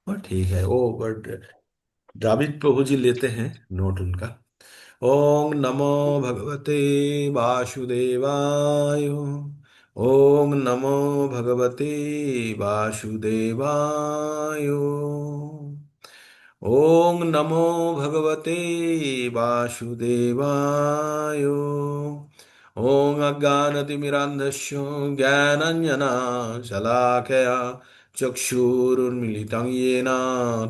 और ठीक है ओ बट द्राविड प्रभु जी लेते हैं नोट उनका। ओम नमो भगवते वासुदेवाय। ओम नमो भगवते वासुदेवाय। ओम नमो भगवते वासुदेवाय। ओम अज्ञानतिमिरान्धस्य ज्ञानाञ्जनशलाकया चक्षुरुन्मीलितं येन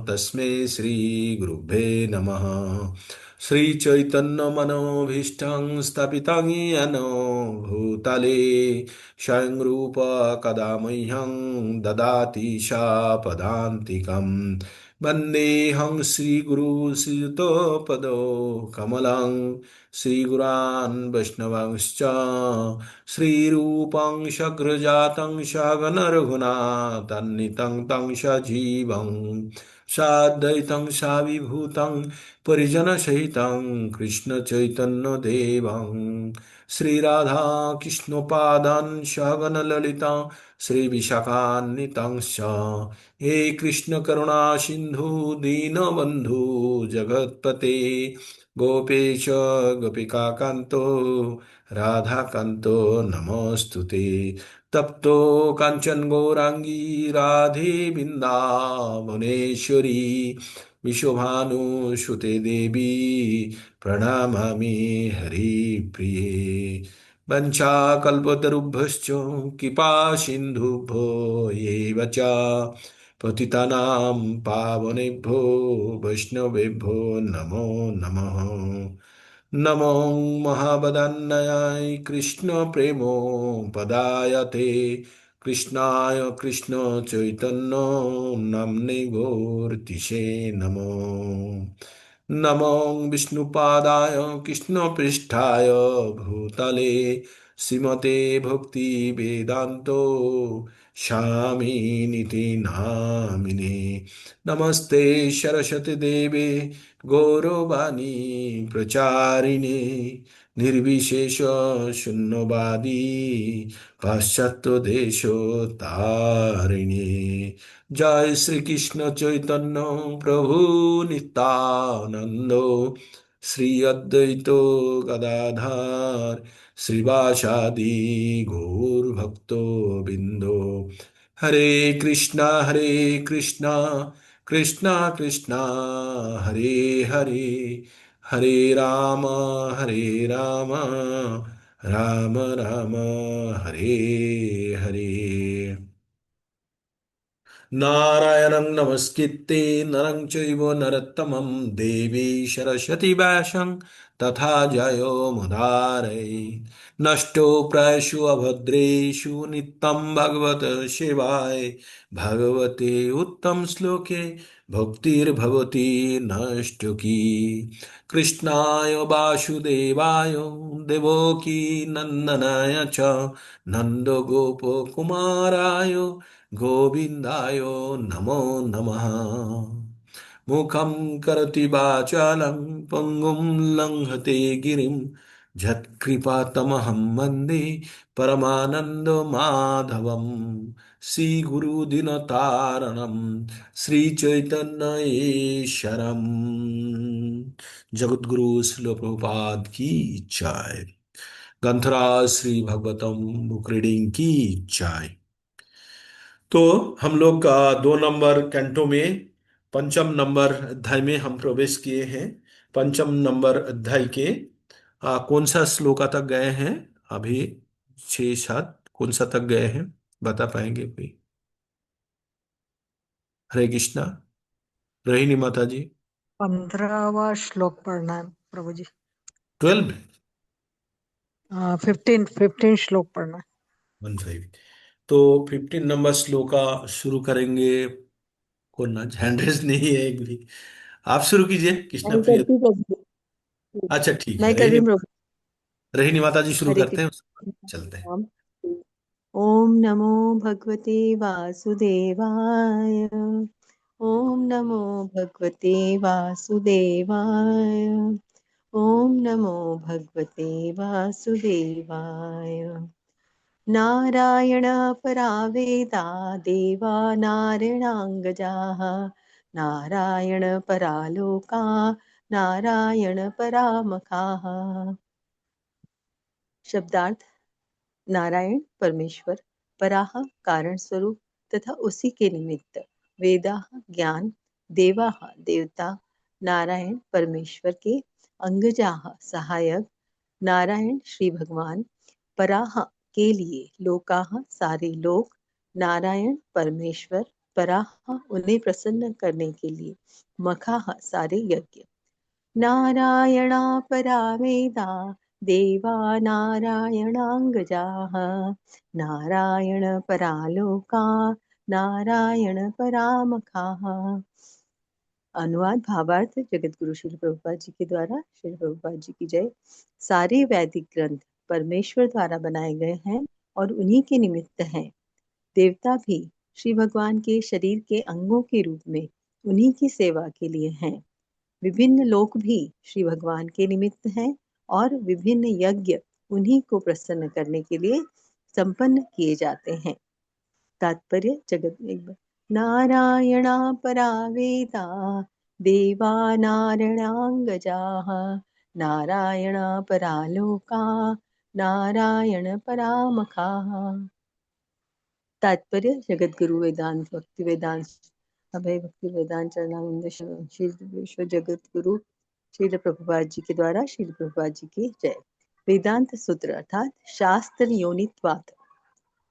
तस्मै श्रीगुरुभ्ये नमः। श्रीचैतन्यमनोभीष्टं स्थापितं येन भूतले स्वयं रूप कदा मह्यं ददाति शापदान्तिकम्। वन्देऽहं श्रीगुरु श्रीयुतपदो कमलं श्रीगुरान् वैष्णवांश्च श्रीरूपं शक्रजातं सगणरघुनाथान्वितं तं सजीवं साद्वैतं साविभूतं परिजनसहितं कृष्णचैतन्यदेवं श्रीराधाकृष्णपादान् सगणललिता श्रीविशाखान्वितंश्च हे कृष्ण करुणा सिंधु दीनबंधु जगतपते गोपेश गोपिका कांतो राधा कांतो नमोस्तुते। तप्तो कांचन गौरांगी राधे बिंदावनेश्वरी विश्वभानुसुते देवी प्रणमामि हरिप्रिये। वंशाकल्पतरुभ्यश्च कृपा सिन्धुभ्यो एव च पतितानां पावनेभ्यो वैष्णवेभ्यो नमो नमः। नमो महावदन्नाय कृष्ण प्रेमो पदायते कृष्णाय कृष्ण चैतन्य नाम्ने गौरतिसे नमो। नमो विष्णुपादाय कृष्णपृष्ठाय भूतले श्रीमते भक्ति वेदांतो स्वामिनिति नामिने। नमस्ते सरस्वती देवे गौरवाणी प्रचारिणे निर्विशेष शून्यवादी पाश्चात्य देशोत्तारिणे। जय श्री कृष्ण चैतन्य प्रभु नित्यानंद श्री अद्वैतो गदाधर श्रीवासादि गौर भक्तो बिंदो। हरे कृष्णा कृष्णा कृष्णा हरे हरे हरे राम राम राम हरे हरे। नारायणं नमस्कृत्य नरं चैव नरोत्तमं देवी सरस्वती व्यासं तथा जयो मुदारये। नष्टो प्रायेषु अभद्रेषु नित्यं भगवत सेवाय भगवते उत्तम श्लोके भक्तिर्भवति नष्टोकी। कृष्णाय वासुदेवाय देवकी नन्दनाय च नन्दगोपकुमाराय गोविन्दाय नमो नमः। मुखं करोति वाचालं पङ्गुं लङ्घते गिरिं यत्कृपातमहं वन्दे परमानन्दमाधवं। श्रीगुरुदिनतारणं श्रीचैतन्येश्वरम्। जगद्गुरु श्रील प्रभुपाद की जय। ग्रंथराज श्री भगवतम बुक रीडिंग की जय। तो हम लोग का 2 नंबर कैंटो में पंचम नंबर अध्याय में हम प्रवेश किए हैं। पंचम नंबर अध्याय के कौन सा श्लोका तक गए हैं अभी? 6 7 कौन सा तक गए हैं बता पाएंगे कोई? हरे कृष्णा। रोहिणी माता जी। 15वां श्लोक पढ़ना है प्रभु जी। 12। 15 श्लोक पढ़ना है। 15। तो 15 नंबर श्लोका शुरू करेंगे। कौन ना हैंड रेस नहीं है एक भी। आप शुरू कीजिए कृष्णा नहीं प्रिय। करती प्रभु जी। अच्छा ठीक है। नहीं कर रही प्रभु। रही माता जी शुरू हरे करते हैं उसके बाद चलते हैं। कृष्ण। ओम नमो भगवते वासुदेवाय। ओम नमो भगवते वासुदेवाय। ओम नमो भगवते वासुदेवाय। नारायण परा वेदा देवा नारायणाङ्गजाः नारायण परा लोका नारायण परामखाः। शब्दार्थ। नारायण परमेश्वर, पराह कारण स्वरूप तथा उसी के निमित्त, वेदाः ज्ञान, देवाः देवता, नारायण परमेश्वर के, अंगजाः सहायक, नारायण श्री भगवान, पराह के लिए, लोकाः सारे लोक, नारायण परमेश्वर, पराह उन्हें प्रसन्न करने के लिए, मखाः सारे यज्ञ। नारायणा परा वेदा देवा नारायणाङ्गजाः नारायण परा लोका नारायण परामखाः। अनुवाद भावार्थ जगत गुरु श्री प्रभुपाद जी के द्वारा। श्री प्रभुपाद जी की जय। सारे वैदिक ग्रंथ परमेश्वर द्वारा बनाए गए हैं और उन्हीं के निमित्त हैं। देवता भी श्री भगवान के शरीर के अंगों के रूप में उन्हीं की सेवा के लिए हैं। विभिन्न लोक भी श्री भगवान के निमित्त हैं और विभिन्न यज्ञ उन्हीं को प्रसन्न करने के लिए संपन्न किए जाते हैं। तात्पर्य जगत नारायणा परा वेदा देवा नारायणाङ्गजाः नारायणा परा लोका नारायण परामखाः। तात्पर्य जगत गुरु वेदांत भक्ति वेदांत अभय भक्ति वेदांत चरणानंद श्री विश्व जगत गुरु श्रील प्रभुपाद जी के द्वारा श्रील प्रभुपाद जी की जय। वेदांत सूत्र अर्थात शास्त्र योनित्वात्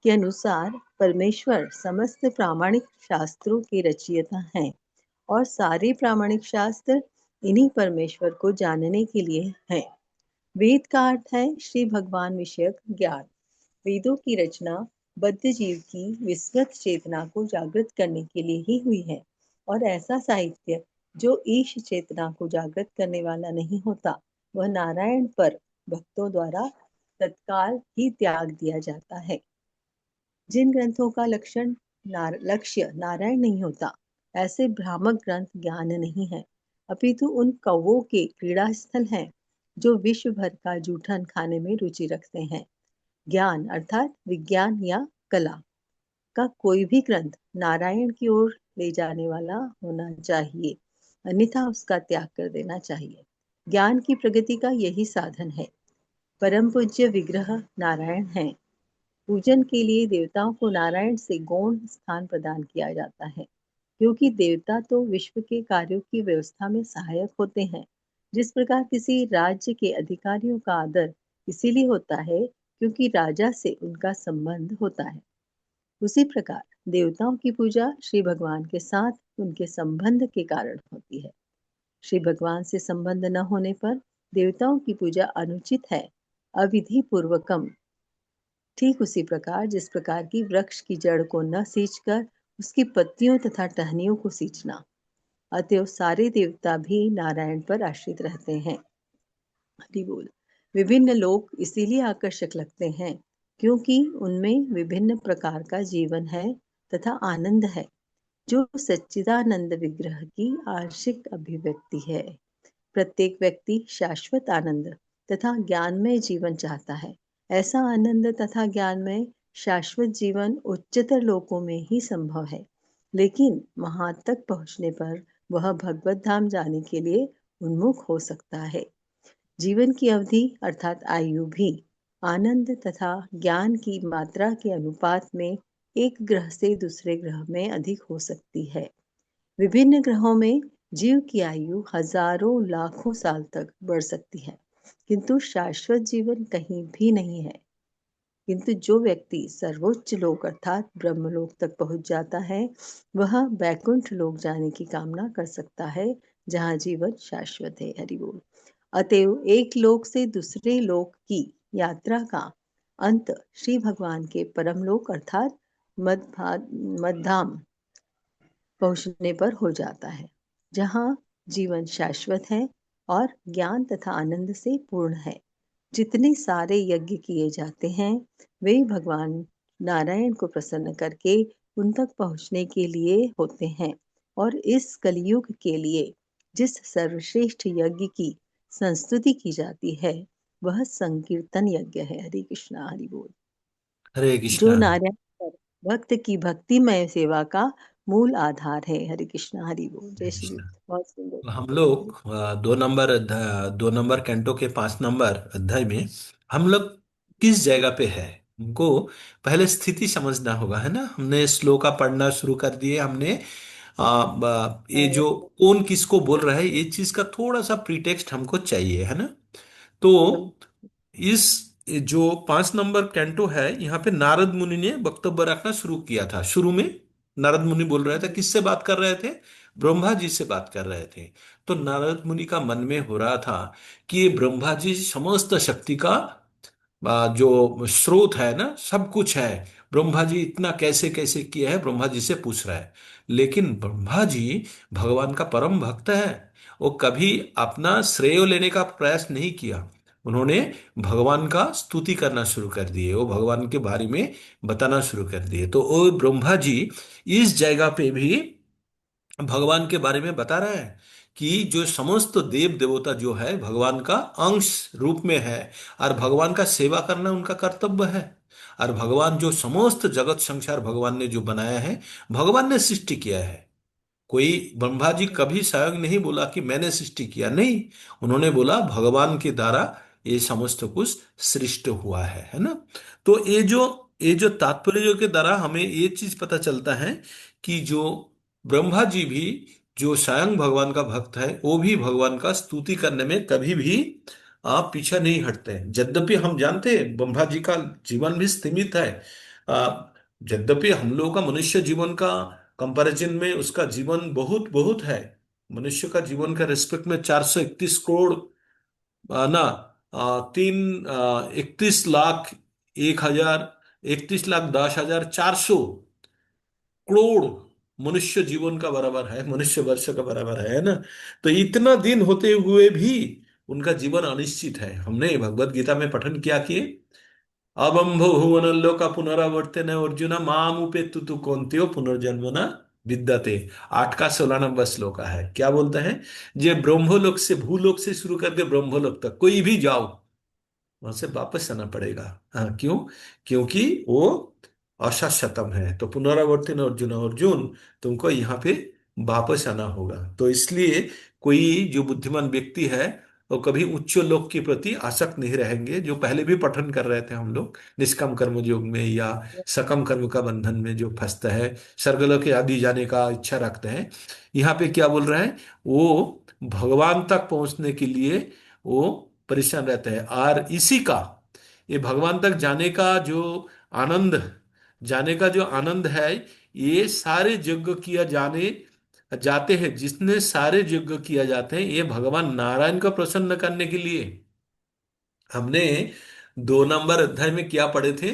के अनुसार परमेश्वर समस्त प्रामाणिक शास्त्रों के रचयिता हैं और सारे प्रामाणिक शास्त्र इन्हीं परमेश्वर को जानने के लिए हैं। वेद का अर्थ है श्री भगवान विषयक ज्ञान। वेदों की रचना बद्ध जीव की विस्तृत चेतना को जागृत करने के लिए ही हुई है और ऐसा साहित्य जो ईश चेतना को जागृत करने वाला नहीं होता वह नारायण पर भक्तों द्वारा तत्काल ही त्याग दिया जाता है। जिन ग्रंथों का लक्ष्य नारायण नहीं होता ऐसे भ्रामक ग्रंथ ज्ञान नहीं है अपितु उन कौवों के क्रीड़ा स्थल हैं जो विश्व भर का जूठन खाने में रुचि रखते हैं। ज्ञान अर्थात विज्ञान या कला का कोई भी ग्रंथ नारायण की ओर ले जाने वाला होना चाहिए, अन्यथा उसका त्याग कर देना चाहिए। ज्ञान की प्रगति का यही साधन है। परम पूज्य विग्रह नारायण है। पूजन के लिए देवताओं को नारायण से गौण स्थान प्रदान किया जाता है क्योंकि देवता तो विश्व के कार्यों की व्यवस्था में सहायक होते हैं। जिस प्रकार किसी राज्य के अधिकारियों का आदर इसीलिए होता है क्योंकि राजा से उनका संबंध होता है, उसी प्रकार देवताओं की पूजा श्री भगवान के साथ उनके संबंध के कारण होती है। श्री भगवान से संबंध न होने पर देवताओं की पूजा अनुचित है, अविधि पूर्वकम। ठीक उसी प्रकार जिस प्रकार की वृक्ष की जड़ को न सींचकर उसकी पत्तियों तथा टहनियों को सींचना। अतएव सारे देवता भी नारायण पर आश्रित रहते हैं। हरि बोल। विभिन्न लोक इसीलिए आकर्षक लगते हैं क्योंकि उनमें विभिन्न प्रकार का जीवन है तथा आनंद है जो सच्चिदानंद विग्रह की आंशिक अभिव्यक्ति है। प्रत्येक व्यक्ति शाश्वत आनंद तथा ज्ञानमय जीवन चाहता है। ऐसा आनंद तथा ज्ञानमय शाश्वत जीवन उच्चतर लोकों में ही संभव है, लेकिन वहां तक पहुंचने पर वह भगवत धाम जाने के लिए उन्मुख हो सकता है। जीवन की अवधि अर्थात आयु भी आनंद तथा ज्ञान की मात्रा के अनुपात में एक ग्रह से दूसरे ग्रह में अधिक हो सकती है। विभिन्न ग्रहों में जीव की आयु हजारों लाखों साल तक बढ़ सकती है, किंतु शाश्वत जीवन कहीं भी नहीं है। किंतु जो व्यक्ति सर्वोच्च लोक अर्थात ब्रह्मलोक तक पहुंच जाता है वह वैकुंठ लोक जाने की कामना कर सकता है जहाँ जीवन शाश्वत है। हरि बोल। अतएव एक लोक से दूसरे लोक की यात्रा का अंत श्री भगवान के परमलोक अर्थात मधाम पहुंचने पर हो जाता है, जहाँ जीवन शाश्वत है और ज्ञान तथा आनंद से पूर्ण है। जितने सारे यज्ञ किए जाते हैं वे भगवान नारायण को प्रसन्न करके उन तक पहुंचने के लिए होते हैं और इस कलयुग के लिए जिस सर्वश्रेष्ठ यज्ञ की संस्तुति की जाती है वह संकीर्तन यज्ञ है। हरे कृष्णा हरि बोल। हरे जो कृष्णा। नारायण पर भक्त की भक्तिमय सेवा का मूल आधार है। हरे कृष्णा, हरि बोल, हरे जय श्री कृष्णा। कृष्ण। बहुत सुंदर। हम लोग 2 नंबर कैंटो के 5 नंबर अध्याय में हम लोग किस जगह पे है, हमको पहले स्थिति समझना होगा, है ना। हमने श्लोका पढ़ना शुरू कर दिए हमने। ये जो कौन किसको बोल रहा है, ये चीज का थोड़ा सा प्रीटेक्स्ट हमको चाहिए, है ना। तो एकदम। इस जो 5 नंबर कैंटो है, यहाँ पे नारद मुनि ने वक्तव्य रखना शुरू किया था। शुरू में नारद मुनि बोल रहे थे, किससे बात कर रहे थे? ब्रह्मा जी से बात कर रहे थे। तो नारद मुनि का मन में हो रहा था कि ये ब्रह्मा जी समस्त शक्ति का जो स्रोत है ना, सब कुछ है। ब्रह्मा जी इतना कैसे कैसे किया है, ब्रह्मा जी से पूछ रहा है। लेकिन ब्रह्मा जी भगवान का परम भक्त है। वो कभी अपना श्रेय लेने का प्रयास नहीं किया। उन्होंने भगवान का स्तुति करना शुरू कर दिए, वो भगवान के बारे में बताना शुरू कर दिए। तो वो ब्रह्मा जी इस जगह पे भी भगवान के बारे में बता रहा है कि जो समस्त देव देवता जो है भगवान का अंश रूप में है, और भगवान का सेवा करना उनका कर्तव्य है। और भगवान जो समस्त जगत संसार भगवान ने जो बनाया है, भगवान ने सृष्टि किया है। कोई ब्रह्मा जी कभी स्वयं नहीं बोला कि मैंने सृष्टि किया, नहीं। उन्होंने बोला भगवान के द्वारा ये समस्त कुछ सृष्ट हुआ है ना। तो ये जो तात्पर्य के द्वारा हमें ये चीज पता चलता है कि जो ब्रह्मा जी भी जो स्वयं भगवान का भक्त है, वो भी भगवान का स्तुति करने में कभी भी आप पीछा नहीं हटते हैं। यद्यपि हम जानते हैं ब्रह्मा जी का जीवन भी सीमित है। आ, यद्यपि हम लोगों का मनुष्य जीवन का कंपैरिजन में उसका जीवन बहुत बहुत है। मनुष्य का जीवन का रिस्पेक्ट में 431 करोड़, ना 31 लाख 31 लाख 10 हजार 400 करोड़ मनुष्य जीवन का बराबर है, मनुष्य वर्ष का बराबर है ना। तो इतना दिन होते हुए भी उनका जीवन अनिश्चित है। हमने भगवत गीता में पठन किया कि अबंभो भुवन का पुनरावर्तन अर्जुन माम उपेतु तु कौन्तेय पुनर्जन्म न विद्यते। 8 का 16 नंबर श्लोक है। क्या बोलते हैं? जे ब्रह्मलोक से, भूलोक से शुरू करके ब्रह्मलोक तक कोई भी जाओ, वहां से वापस आना पड़ेगा। हाँ, क्यों? क्योंकि वो अशाश्वतम है। तो पुनरावर्तन अर्जुन, अर्जुन तुमको यहाँ पे वापस आना होगा। तो इसलिए कोई जो बुद्धिमान व्यक्ति है, वो कभी उच्च लोक के प्रति आसक्त नहीं रहेंगे। जो पहले भी पठन कर रहे थे हम लोग, निष्काम कर्म योग में या सकम कर्म का बंधन में जो फंसता है, स्वर्गलोक के आदि जाने का इच्छा रखते हैं, यहाँ पे क्या बोल रहे हैं? वो भगवान तक पहुंचने के लिए वो परेशान रहते हैं। और इसी का, ये भगवान तक आनंद जाने का जो आनंद है, ये सारे यज्ञ किया जाने जाते हैं, जितने सारे यज्ञ किया जाते हैं, ये भगवान नारायण को प्रसन्न करने के लिए। हमने 2 नंबर अध्याय में क्या पढ़े थे?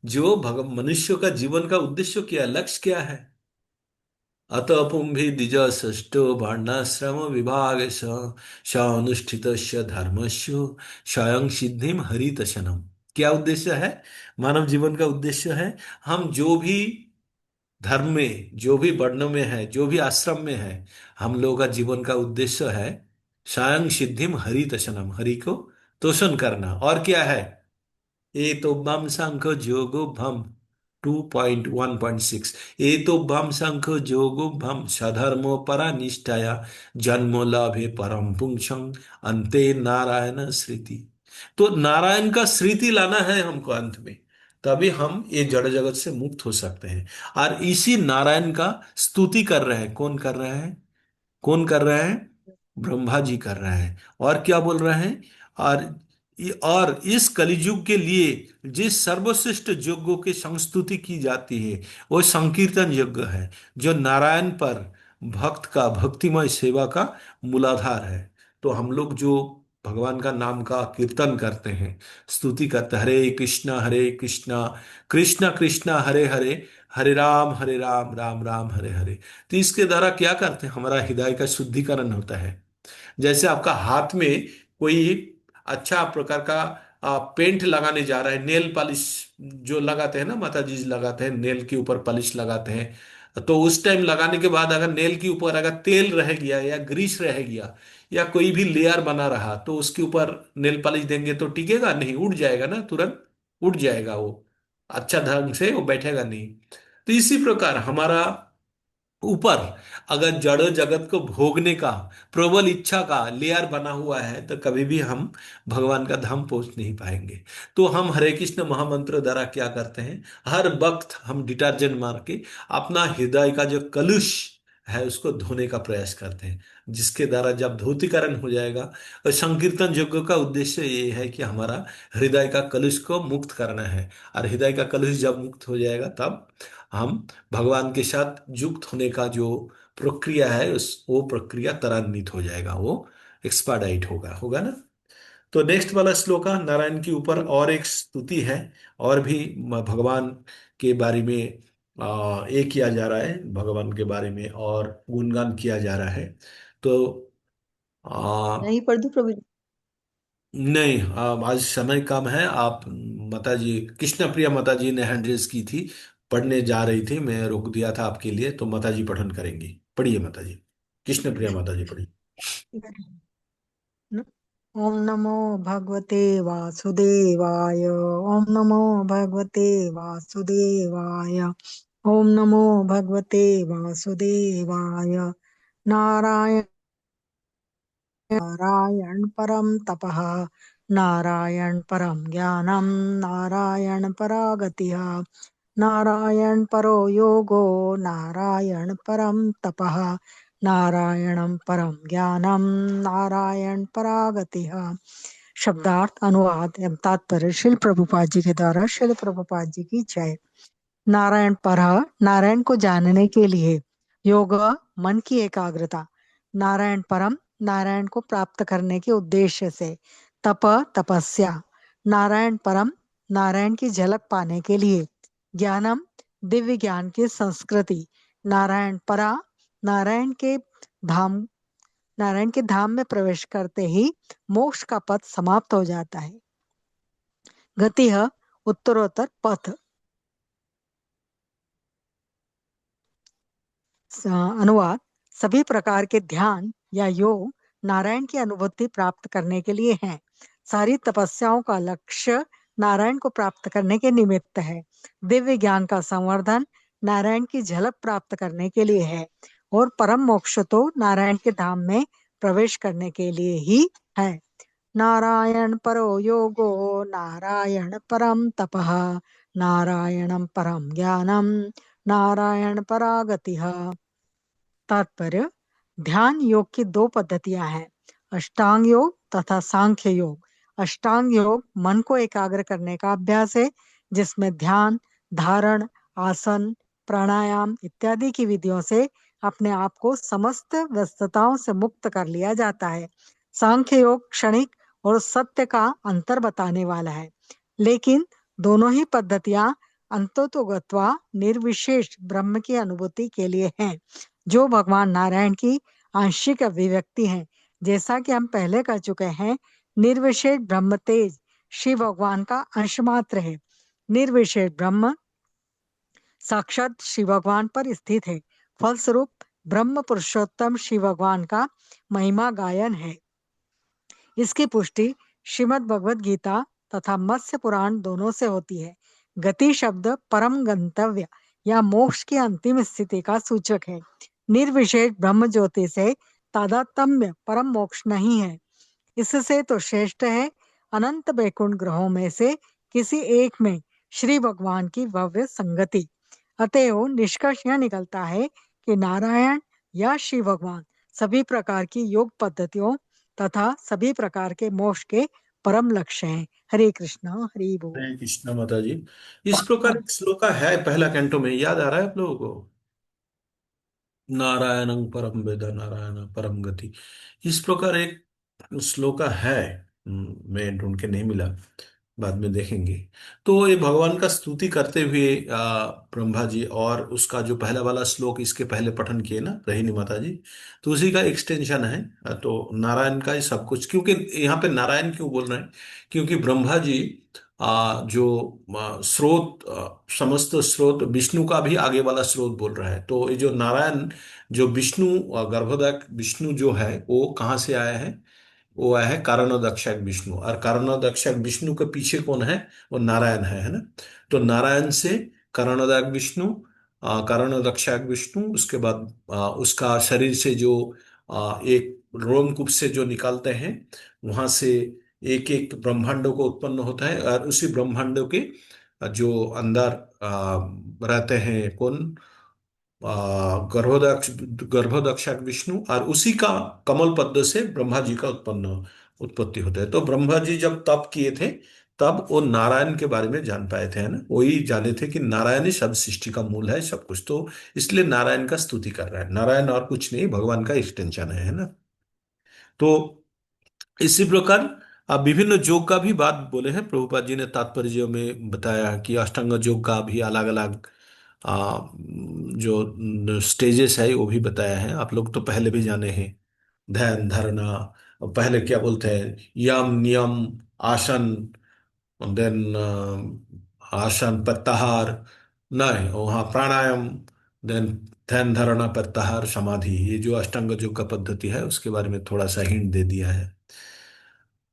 जो मनुष्य का जीवन का उद्देश्य क्या, लक्ष्य क्या है? अत पुंभि द्विज षष्ठो वर्णाश्रम विभाग अनुष्ठित धर्मस्यो स्वयं सिद्धिम हरितशनम। क्या उद्देश्य है? मानव जीवन का उद्देश्य है, हम जो भी धर्म में, जो भी वर्णों में है, जो भी आश्रम में है, हम लोगों का जीवन का उद्देश्य है स्वयं सिद्धिम हरितशनम, हरि को तोषण करना। और क्या है? ए तो बम शंख जोगो भम 2.1.6। ए तो बम शंख जोगो भम सधर्मो परा निष्ठाया जन्मो लाभे परम पुंसं अंते नारायण स्मृति। तो नारायण का स्मृति लाना है हमको अंत में, तभी हम ये जड़ जगत से मुक्त हो सकते हैं। और इसी नारायण का स्तुति कर रहे हैं। कौन कर रहे हैं? कौन कर रहे हैं? ब्रह्मा जी कर रहे हैं। और क्या बोल रहे हैं? और और इस कलियुग के लिए जिस सर्वश्रेष्ठ यज्ञों की संस्तुति की जाती है, वो संकीर्तन यज्ञ है, जो नारायण पर भक्त का भक्तिमय सेवा का मूलाधार है। तो हम लोग जो भगवान का नाम का कीर्तन करते हैं, स्तुति करते हैं, हरे कृष्णा कृष्ण कृष्ण हरे हरे, हरे राम राम राम हरे हरे। तो इसके द्वारा क्या करते हैं? हमारा हृदय का शुद्धिकरण होता है। जैसे आपका हाथ में कोई अच्छा प्रकार का पेंट लगाने जा रहा है, नेल पॉलिश जो लगाते हैं ना, माता जी लगाते हैं, नेल के ऊपर पॉलिश लगाते हैं। तो उस टाइम लगाने के बाद अगर नेल के ऊपर अगर तेल रह गया या ग्रीस रह गया या कोई भी लेयर बना रहा, तो उसके ऊपर नेल पॉलिश देंगे तो टिकेगा नहीं, उड़ जाएगा ना, तुरंत उड़ जाएगा वो। अच्छा ढंग से वो बैठेगा नहीं। तो इसी प्रकार हमारा ऊपर अगर जड़ जगत को भोगने का प्रबल इच्छा का लेयर बना हुआ है तो कभी भी हम भगवान का धाम पहुंच नहीं पाएंगे। तो हम हरे कृष्ण महामंत्र द्वारा क्या करते हैं, हर वक्त हम डिटर्जेंट मार के अपना हृदय का जो कलुष है उसको धोने का प्रयास करते हैं, जिसके द्वारा जब धौतीकरण हो जाएगा। और संकीर्तन यज्ञ का उद्देश्य ये है कि हमारा हृदय का कलुष को मुक्त करना है। और हृदय का कलुष जब मुक्त हो जाएगा तब हम भगवान के साथ युक्त होने का जो प्रक्रिया है उस वो प्रक्रिया त्वरान्वित हो जाएगा, वो एक्सपाडाइट होगा होगा ना। तो नेक्स्ट वाला श्लोक है नारायण के ऊपर और एक स्तुति है, और भी भगवान के बारे में ये किया जा रहा है, भगवान के बारे में और गुणगान किया जा रहा है। तो आ, नहीं पढ़ दूं प्रभु जी? नहीं, आज समय कम है। आप माता जी, कृष्ण प्रिया माता जी ने हैंड रेज की थी, पढ़ने जा रही थी, मैं रोक दिया था आपके लिए। तो माता जी पठन करेंगी, पढ़िए माता जी, कृष्ण प्रिया माता जी पढ़िए। ओम नमो भगवते वासुदेवाय। ओम नमो भगवते वासुदेवाय। ओम नमो भगवते वासुदेवाय। नारायण नारायण परम तपः। नारायण परम ज्ञानम। नारायण परा गतिः। नारायण परो योगो। नारायण परम तपः। नारायणं परम ज्ञानम। नारायण परा गतिः। शब्दार्थ अनुवाद एवं तात्पर्य श्रील प्रभुपाद जी के द्वारा। श्रील प्रभुपाद जी की जय। नारायण पर, नारायण को जानने के लिए। योग, मन की एकाग्रता। नारायण परम, नारायण को प्राप्त करने के उद्देश्य से। तप, तपस्या। नारायण परम, नारायण की झलक पाने के लिए। ज्ञानम, दिव्य ज्ञान की संस्कृति। नारायण परा, नारायण के धाम, नारायण के धाम में प्रवेश करते ही मोक्ष का पथ समाप्त हो जाता है। गति है उत्तरोत्तर पथ। अनुवाद, सभी प्रकार के ध्यान या योग नारायण की अनुभूति प्राप्त करने के लिए हैं। सारी तपस्याओं का लक्ष्य नारायण को प्राप्त करने के निमित्त है। दिव्य ज्ञान का संवर्धन नारायण की झलक प्राप्त करने के लिए है। और परम मोक्ष तो नारायण के धाम में प्रवेश करने के लिए ही है। नारायण परो योगो। नारायण परम तपः। नारायणं परम ज्ञानम। नारायण परा गतिः। तात्पर्य, ध्यान योग की दो पद्धतियां हैं, अष्टांग योग तथा सांख्य योग। अष्टांग योग मन को एकाग्र करने का अभ्यास है, जिसमें ध्यान, धारण, आसन, प्राणायाम इत्यादि की विधियों से अपने आप को समस्त व्यस्तताओं से मुक्त कर लिया जाता है। सांख्य योग क्षणिक और सत्य का अंतर बताने वाला है, लेकिन दोनों ही पद्धतियां अंततोगत्वा निर्विशेष ब्रह्म की अनुभूति के लिए हैं, जो भगवान नारायण की आंशिक अभिव्यक्ति हैं। जैसा कि हम पहले कह चुके हैं, निर्विशेष ब्रह्म तेज शिव भगवान का अंश मात्र है। निर्विशेष ब्रह्म साक्षात शिव भगवान पर स्थित है। फलस्वरूप ब्रह्म पुरुषोत्तम शिव भगवान का महिमा गायन है। इसकी पुष्टि श्रीमद् भगवद गीता तथा मत्स्य पुराण दोनों से होती है। गति शब्द परम गंतव्य या मोक्ष की अंतिम स्थिति का सूचक है। निर्विशेष ब्रह्म ज्योति से तादात्म्य परम मोक्ष नहीं है। इससे तो श्रेष्ठ है अनंत वैकुंठ ग्रहों में से किसी एक में श्री भगवान की भव्य संगति। अतएव निष्कर्ष यह निकलता है कि नारायण या श्री भगवान सभी प्रकार की योग पद्धतियों तथा सभी प्रकार के मोक्ष के परम लक्ष्य हैं। हरे कृष्णा, हरि बोल। हरे कृष्ण माता जी। इस प्रकार एक श्लोक है पहला कैंटो में, याद आ रहा है आप लोगों को? नारायणं परम वेद नारायण परम गति, इस प्रकार एक श्लोका है। मैं ढूंढ के नहीं मिला, बाद में देखेंगे। तो ये भगवान का स्तुति करते हुए ब्रह्मा जी, और उसका जो पहला वाला श्लोक इसके पहले पठन किए ना रहीनी माता जी, तो उसी का एक्सटेंशन है। तो नारायण का ही सब कुछ, क्योंकि यहाँ पे नारायण क्यों बोल रहे हैं, क्योंकि ब्रह्मा जी जो स्रोत, समस्त स्रोत विष्णु का भी आगे वाला स्रोत बोल रहा है। तो ये जो नारायण, जो विष्णु गर्भोदक विष्णु जो है वो कहाँ से आया है, वो है कारणोदक्षक विष्णु, और कारणोदक्षक विष्णु के पीछे कौन है? वो नारायण है ना। तो नारायण से कारणोदक विष्णु, कारणोदक्षक विष्णु, उसके बाद उसका शरीर से जो एक रोमकूप से जो निकालते हैं, वहां से एक एक ब्रह्मांडों को उत्पन्न होता है, और उसी ब्रह्मांडों के जो अंदर रहते हैं कौन? गर्भोदक्ष गर्भोदक्षक विष्णु, और उसी का कमल पद्म से ब्रह्मा जी का उत्पत्ति होता है। तो ब्रह्मा जी जब तप किए थे, तब वो नारायण के बारे में जान पाए थे, है ना। वही जाने थे कि नारायण ही सब सृष्टि का मूल है, सब कुछ। तो इसलिए नारायण का स्तुति कर रहा है। नारायण और कुछ नहीं, भगवान का एक्सटेंशन है ना। तो इसी प्रकार आप विभिन्न योग का भी बात बोले हैं, प्रभुपाद जी ने तात्पर्य में बताया कि अष्टांग योग का भी अलग अलग जो स्टेजेस है वो भी बताया है। आप लोग तो पहले भी जाने हैं, ध्यान धारणा, और पहले क्या बोलते हैं, यम नियम आसन, देन आसन प्रत्याहार, नहीं वहाँ प्राणायाम, देन ध्यान धारणा प्रत्याहार समाधि, ये जो अष्टांग योग का पद्धति है उसके बारे में थोड़ा सा हिंट दे दिया है।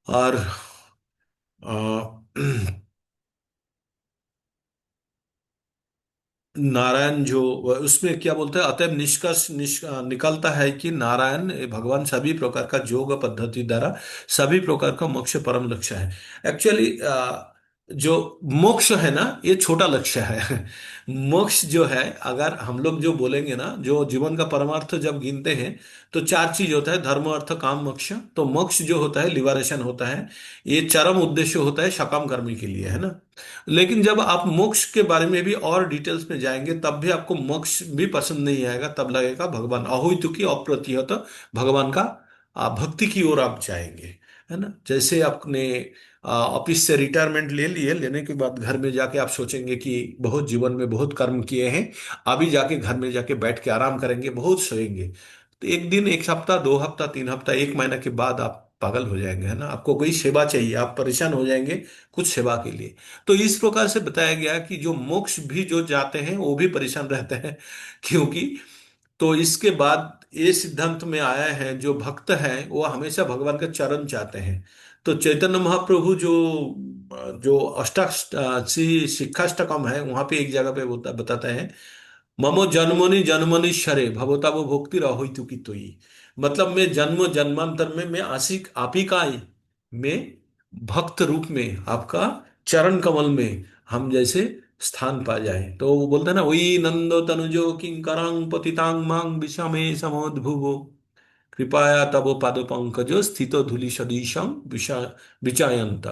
और अ, नारायण जो उसमें क्या बोलते हैं, अतएव निष्कर्ष निकलता है कि नारायण भगवान सभी प्रकार का योग पद्धति द्वारा सभी प्रकार का मोक्ष परम लक्ष्य है। एक्चुअली जो मोक्ष है ना, ये छोटा लक्ष्य है। मोक्ष जो है, अगर हम लोग जो बोलेंगे ना, जो जीवन का परमार्थ जब गिनते हैं, तो चार चीज होता है, धर्म अर्थ काम मोक्ष। तो मोक्ष जो होता है लिबरेशन होता है, ये चरम उद्देश्य होता है सकाम कर्मी के लिए, है ना। लेकिन जब आप मोक्ष के बारे में भी और डिटेल्स में जाएंगे, तब भी आपको मोक्ष भी पसंद नहीं आएगा। तब लगेगा भगवान अहोइतुकी अप्रतिहत, भगवान का भक्ति की ओर आप जाएंगे, है ना। जैसे आपने ऑफिस से रिटायरमेंट ले लिए, लेने के बाद घर में जाके आप सोचेंगे कि बहुत जीवन में बहुत कर्म किए हैं, अभी जाके घर में जाके बैठ के आराम करेंगे, बहुत सोएंगे। तो एक दिन, एक हफ्ता, 2 हफ्ता, 3 हफ्ता, एक महीना के बाद आप पागल हो जाएंगे, है ना। आपको कोई सेवा चाहिए, आप परेशान हो जाएंगे कुछ सेवा के लिए। तो इस प्रकार से बताया गया कि जो मोक्ष भी जो जाते हैं वो भी परेशान रहते हैं, क्योंकि तो इसके बाद ये सिद्धांत में आया है, जो भक्त है वो हमेशा भगवान का चरण चाहते हैं। तो चैतन्य महाप्रभु जो जो श्री शिक्षाष्टकम है, वहां पे एक जगह पे बताते हैं, ममो जन्मनि जन्मनि शरे भवता वो भोक्ति रहोतु की तोई। मतलब मैं जन्म जन्मांतर में मैं आशिक आप ही का ही, मैं भक्त रूप में आपका चरण कमल में हम जैसे स्थान पा जाए। तो वो बोलते हैं ना, वही नंदो तनुजो किंकरांग पतितांग मांग विषमे समोद्भुवो कृपया तबो पाद पंकजो स्थितो धूलि सदीशम विचायंता।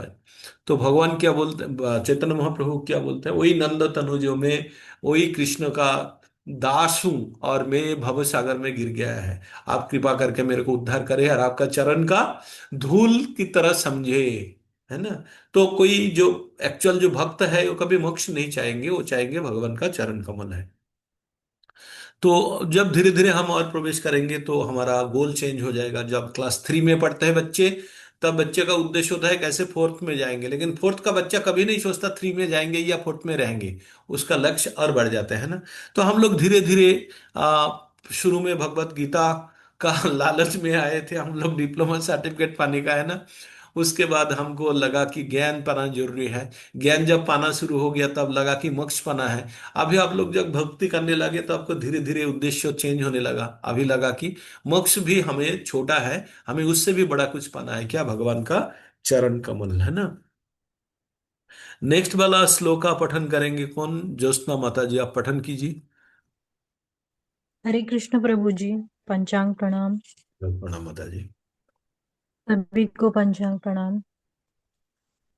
तो भगवान क्या बोलते, चैतन्य महाप्रभु क्या बोलते हैं, वही नंद तनुजो में, वही कृष्ण का दास हूं, और मैं भव सागर में गिर गया है, आप कृपा करके मेरे को उद्धार करे और आपका चरण का धूल की तरह समझे, है ना। तो कोई जो एक्चुअल जो भक्त है वो कभी मोक्ष नहीं चाहेंगे, वो चाहेंगे भगवान का चरण कमल है। तो जब धीरे धीरे हम और प्रवेश करेंगे तो हमारा गोल चेंज हो जाएगा। जब क्लास 3 में पढ़ते हैं बच्चे, तब बच्चे का उद्देश्य होता है कैसे फोर्थ में जाएंगे, लेकिन फोर्थ का बच्चा कभी नहीं सोचता 3 में जाएंगे या फोर्थ में रहेंगे, उसका लक्ष्य और बढ़ जाता है ना। तो हम लोग धीरे धीरे आ, शुरू में भगवत गीता का लालच में आए थे हम लोग, डिप्लोमा सर्टिफिकेट पाने का, है ना। उसके बाद हमको लगा कि ज्ञान पाना जरूरी है। ज्ञान जब पाना शुरू हो गया, तब लगा कि मोक्ष पाना है। अभी आप लोग जब भक्ति करने लगे तो आपको धीरे धीरे उद्देश्य चेंज होने लगा। अभी लगा कि मोक्ष भी हमें छोटा है, हमें उससे भी बड़ा कुछ पाना है, क्या? भगवान का चरण कमल, है ना। नेक्स्ट वाला श्लोक का पठन करेंगे कौन? ज्योत्सना माता जी, आप पठन कीजिए। हरे कृष्ण प्रभु जी। पंचांग प्रणाम। प्रणाम माता जी। सभी को पंचांग प्रणाम।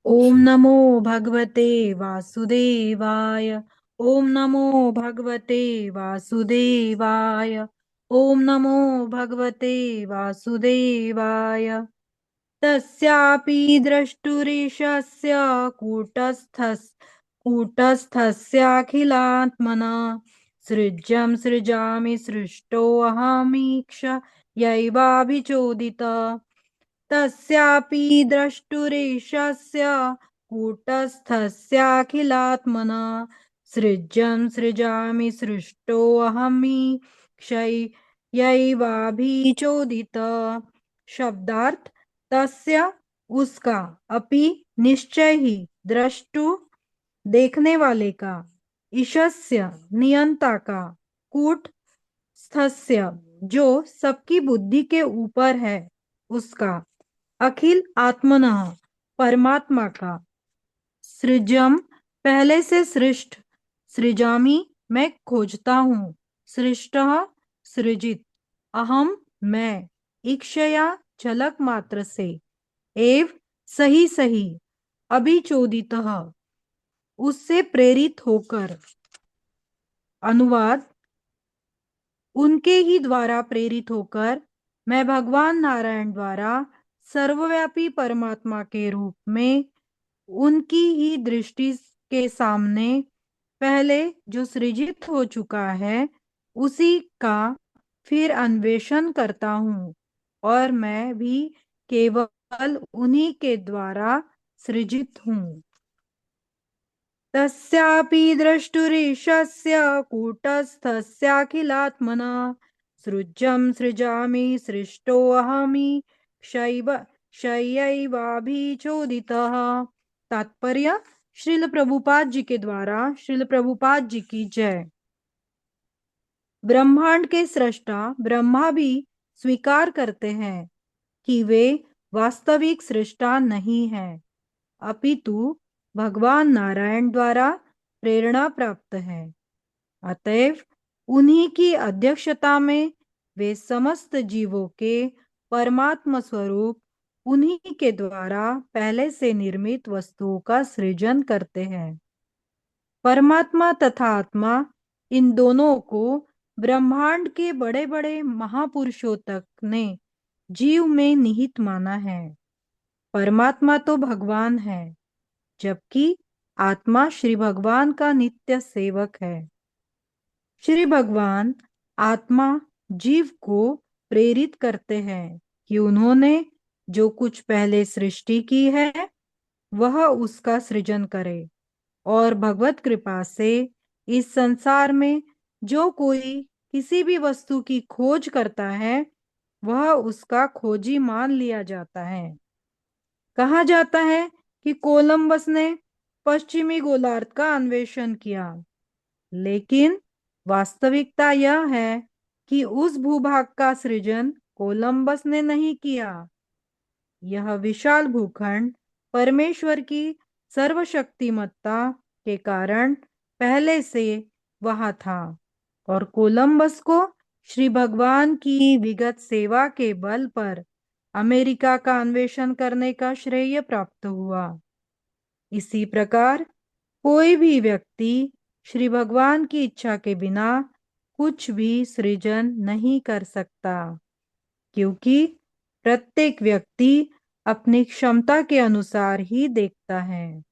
ओम नमो भगवते वासुदेवाय। ओम नमो भगवते वासुदेवाय। ओम नमो भगवते वासुदेवाय। तस्यापि द्रष्टुरीशस्य कूटस्थस्याखिलात्मना सृज्यं सृजामि सृष्टोऽहमीक्ष यैवाभिचोदित। तस्यापि द्रष्टुरीशस्य कूटस्थस्याखिलात्मना सृज्यं सृजामि सृष्टोऽहमीक्षयैवाभिचोदित। शब्दार्थ: तस्य उसका, अपि निश्चय ही, द्रष्टु देखने वाले का, ईशस्य नियंता का, कूट स्थस्य जो सबकी बुद्धि के ऊपर है उसका, अखिल आत्मनः परमात्मा का, सृजम पहले से सृष्ट, सृजामी मैं खोजता हूँ, सृष्टः सृजित, अहम मैं, इक्षया झलक मात्र से, एव सही सही, अभिचोदितः उससे प्रेरित होकर, अनुवाद, उनके ही द्वारा प्रेरित होकर मैं भगवान नारायण द्वारा सर्वव्यापी परमात्मा के रूप में उनकी ही दृष्टि के सामने पहले जो सृजित हो चुका है उसी का फिर अन्वेषण करता हूँ, और मैं भी केवल उन्हीं के द्वारा सृजित हूँ। तस्यापि द्रष्टुरीशस्य कूटस्थस्याखिलात्मना, सृज्यं सृजामि सृष्टोऽहमि शैव शय्यैवाभिचोदितः। तात्पर्य, श्रील प्रभुपाद जी के द्वारा, श्रील प्रभुपाद जी की जय। ब्रह्मांड के सृष्टा ब्रह्मा भी स्वीकार करते हैं कि वे वास्तविक सृष्टा नहीं हैं, अपितु भगवान नारायण द्वारा प्रेरणा प्राप्त है। अतएव उन्हीं की अध्यक्षता में वे समस्त जीवों के परमात्मा स्वरूप उन्हीं के द्वारा पहले से निर्मित वस्तुओं का सृजन करते हैं। परमात्मा तथा आत्मा, इन दोनों को ब्रह्मांड के बड़े बड़े महापुरुषों तक ने जीव में निहित माना है। परमात्मा तो भगवान है, जबकि आत्मा श्री भगवान का नित्य सेवक है। श्री भगवान आत्मा जीव को प्रेरित करते हैं कि उन्होंने जो कुछ पहले सृष्टि की है वह उसका सृजन करे, और भगवत कृपा से इस संसार में जो कोई किसी भी वस्तु की खोज करता है वह उसका खोजी मान लिया जाता है। कहा जाता है कि कोलंबस ने पश्चिमी गोलार्ध का अन्वेषण किया, लेकिन वास्तविकता यह है कि उस भूभाग का सृजन कोलंबस ने नहीं किया। यह विशाल भूखंड परमेश्वर की सर्वशक्तिमत्ता के कारण पहले से वहां था, और कोलंबस को श्री भगवान की विगत सेवा के बल पर अमेरिका का अन्वेषण करने का श्रेय प्राप्त हुआ। इसी प्रकार कोई भी व्यक्ति श्री भगवान की इच्छा के बिना कुछ भी सृजन नहीं कर सकता, क्योंकि प्रत्येक व्यक्ति अपनी क्षमता के अनुसार ही देखता है।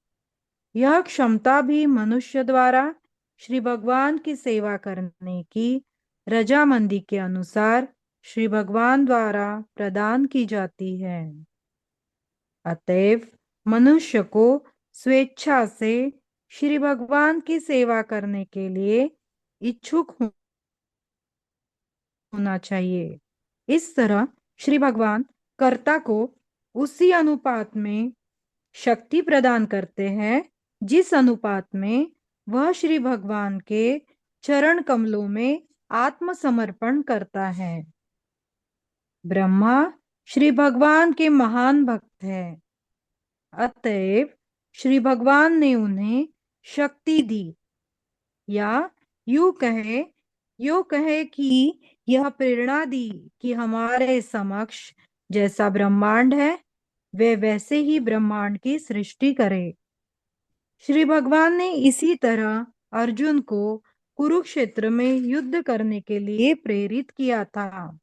यह क्षमता भी मनुष्य द्वारा श्री भगवान की सेवा करने की रजामंदी के अनुसार श्री भगवान द्वारा प्रदान की जाती है। अतएव मनुष्य को स्वेच्छा से श्री भगवान की सेवा करने के लिए इच्छुक होना चाहिए। इस तरह श्री भगवान कर्ता को उसी अनुपात में शक्ति प्रदान करते हैं जिस अनुपात में वह श्री भगवान के चरण कमलों में आत्मसमर्पण करता है। ब्रह्मा श्री भगवान के महान भक्त हैं, अतएव श्री भगवान ने उन्हें शक्ति दी, या यूं कहे कि यह प्रेरणा दी कि हमारे समक्ष जैसा ब्रह्मांड है वे वैसे ही ब्रह्मांड की सृष्टि करे। श्री भगवान ने इसी तरह अर्जुन को कुरुक्षेत्र में युद्ध करने के लिए प्रेरित किया था।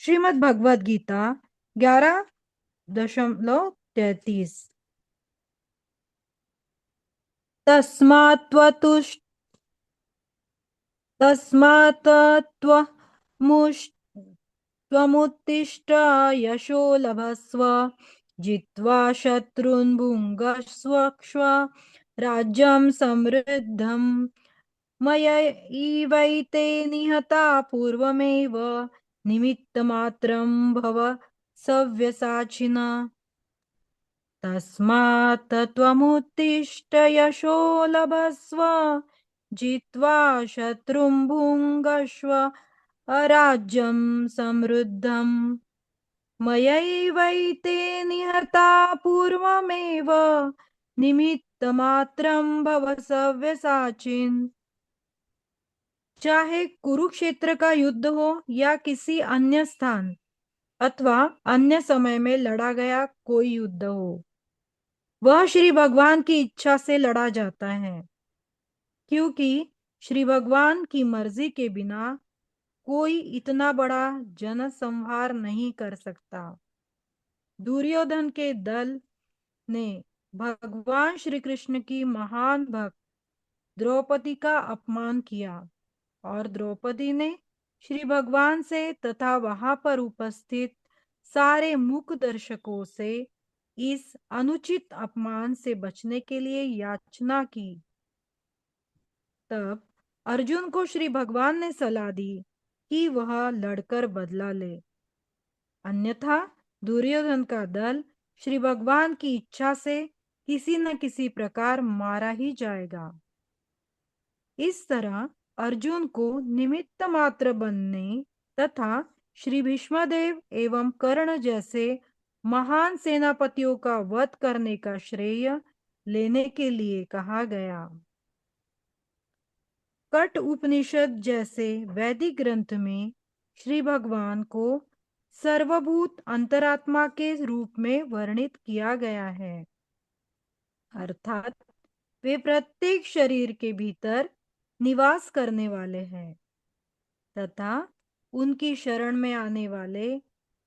श्रीमद् भगवद गीता 11:33। तस्मात् त्वमुत्तिष्ठ यशो लभस्व, जित्वा शत्रून् भुङ्क्ष्व राज्यं समृद्धम्। मयैवैते निहता पूर्वमेव, निमित्तमात्रं भव सव्यसाचिन तस्मात् त्वमुत्तिष्ठ यशो लभस्व जित्वा शत्रुं भुङ्गस्व अराज्यं समृद्धम् मयैवैते निहता पूर्वमेव निमित्तमात्रं भव सव्यसाचिन्। चाहे कुरुक्षेत्र का युद्ध हो या किसी अन्य स्थान अथवा अन्य समय में लड़ा गया कोई युद्ध हो, वह श्री भगवान की इच्छा से लड़ा जाता है, क्योंकि श्री भगवान की मर्जी के बिना कोई इतना बड़ा जनसंहार नहीं कर सकता। दुर्योधन के दल ने भगवान श्री कृष्ण की महान भक्त द्रौपदी का अपमान किया और द्रौपदी ने श्री भगवान से तथा वहां पर उपस्थित सारे मूक दर्शकों से इस अनुचित अपमान से बचने के लिए याचना की। तब अर्जुन को श्री भगवान ने सलाह दी कि वह लड़कर बदला ले, अन्यथा दुर्योधन का दल श्री भगवान की इच्छा से किसी न किसी प्रकार मारा ही जाएगा। इस तरह अर्जुन को निमित्त मात्र बनने तथा श्री भीष्मदेव एवं कर्ण जैसे महान सेनापतियों का वध करने का श्रेय लेने के लिए कहा गया। कट उपनिषद जैसे वैदिक ग्रंथ में श्री भगवान को सर्वभूत अंतरात्मा के रूप में वर्णित किया गया है, अर्थात वे प्रत्येक शरीर के भीतर निवास करने वाले हैं तथा उनकी शरण में आने वाले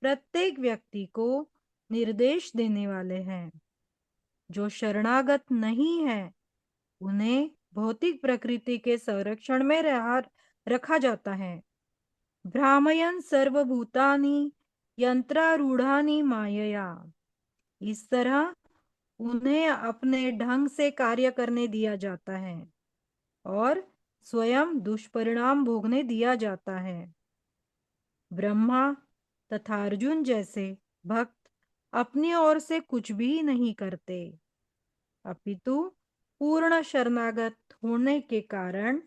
प्रत्येक व्यक्ति को निर्देश देने वाले हैं। जो शरणागत नहीं है उन्हें भौतिक प्रकृति के संरक्षण में रखा जाता है। भ्रामयन् सर्वभूतानि यंत्रारूढ़ानि मायया, इस तरह उन्हें अपने ढंग से कार्य करने दिया जाता है और स्वयं दुष्परिणाम भोगने दिया जाता है। ब्रह्मा तथा अर्जुन जैसे भक्त अपनी ओर से कुछ भी नहीं करते, अपितु पूर्ण शरणागत होने के कारण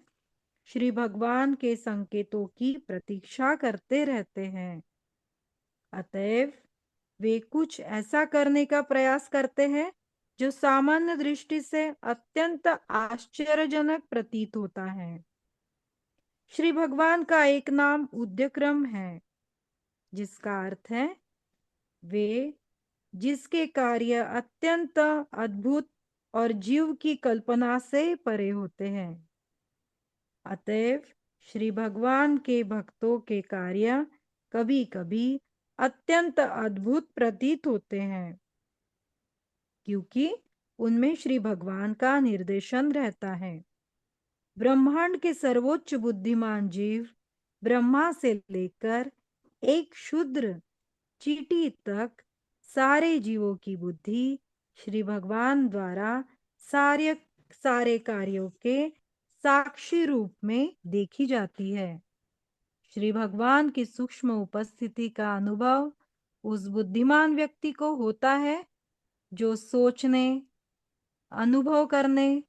श्री भगवान के संकेतों की प्रतीक्षा करते रहते हैं। अतएव वे कुछ ऐसा करने का प्रयास करते हैं जो सामान्य दृष्टि से अत्यंत आश्चर्यजनक प्रतीत होता है। श्री भगवान का एक नाम उद्यक्रम है, जिसका अर्थ है वे जिसके कार्य अत्यंत अद्भुत और जीव की कल्पना से परे होते हैं। अतएव श्री भगवान के भक्तों के कार्य कभी कभी अत्यंत अद्भुत प्रतीत होते हैं, क्योंकि उनमें श्री भगवान का निर्देशन रहता है। ब्रह्मांड के सर्वोच्च बुद्धिमान जीव ब्रह्मा से लेकर एक क्षुद्र चींटी तक सारे जीवों की बुद्धि श्री भगवान द्वारा सारे कार्यों के साक्षी रूप में देखी जाती है। श्री भगवान की सूक्ष्म उपस्थिति का अनुभव उस बुद्धिमान व्यक्ति को होता है जो सोचने, अनुभव करने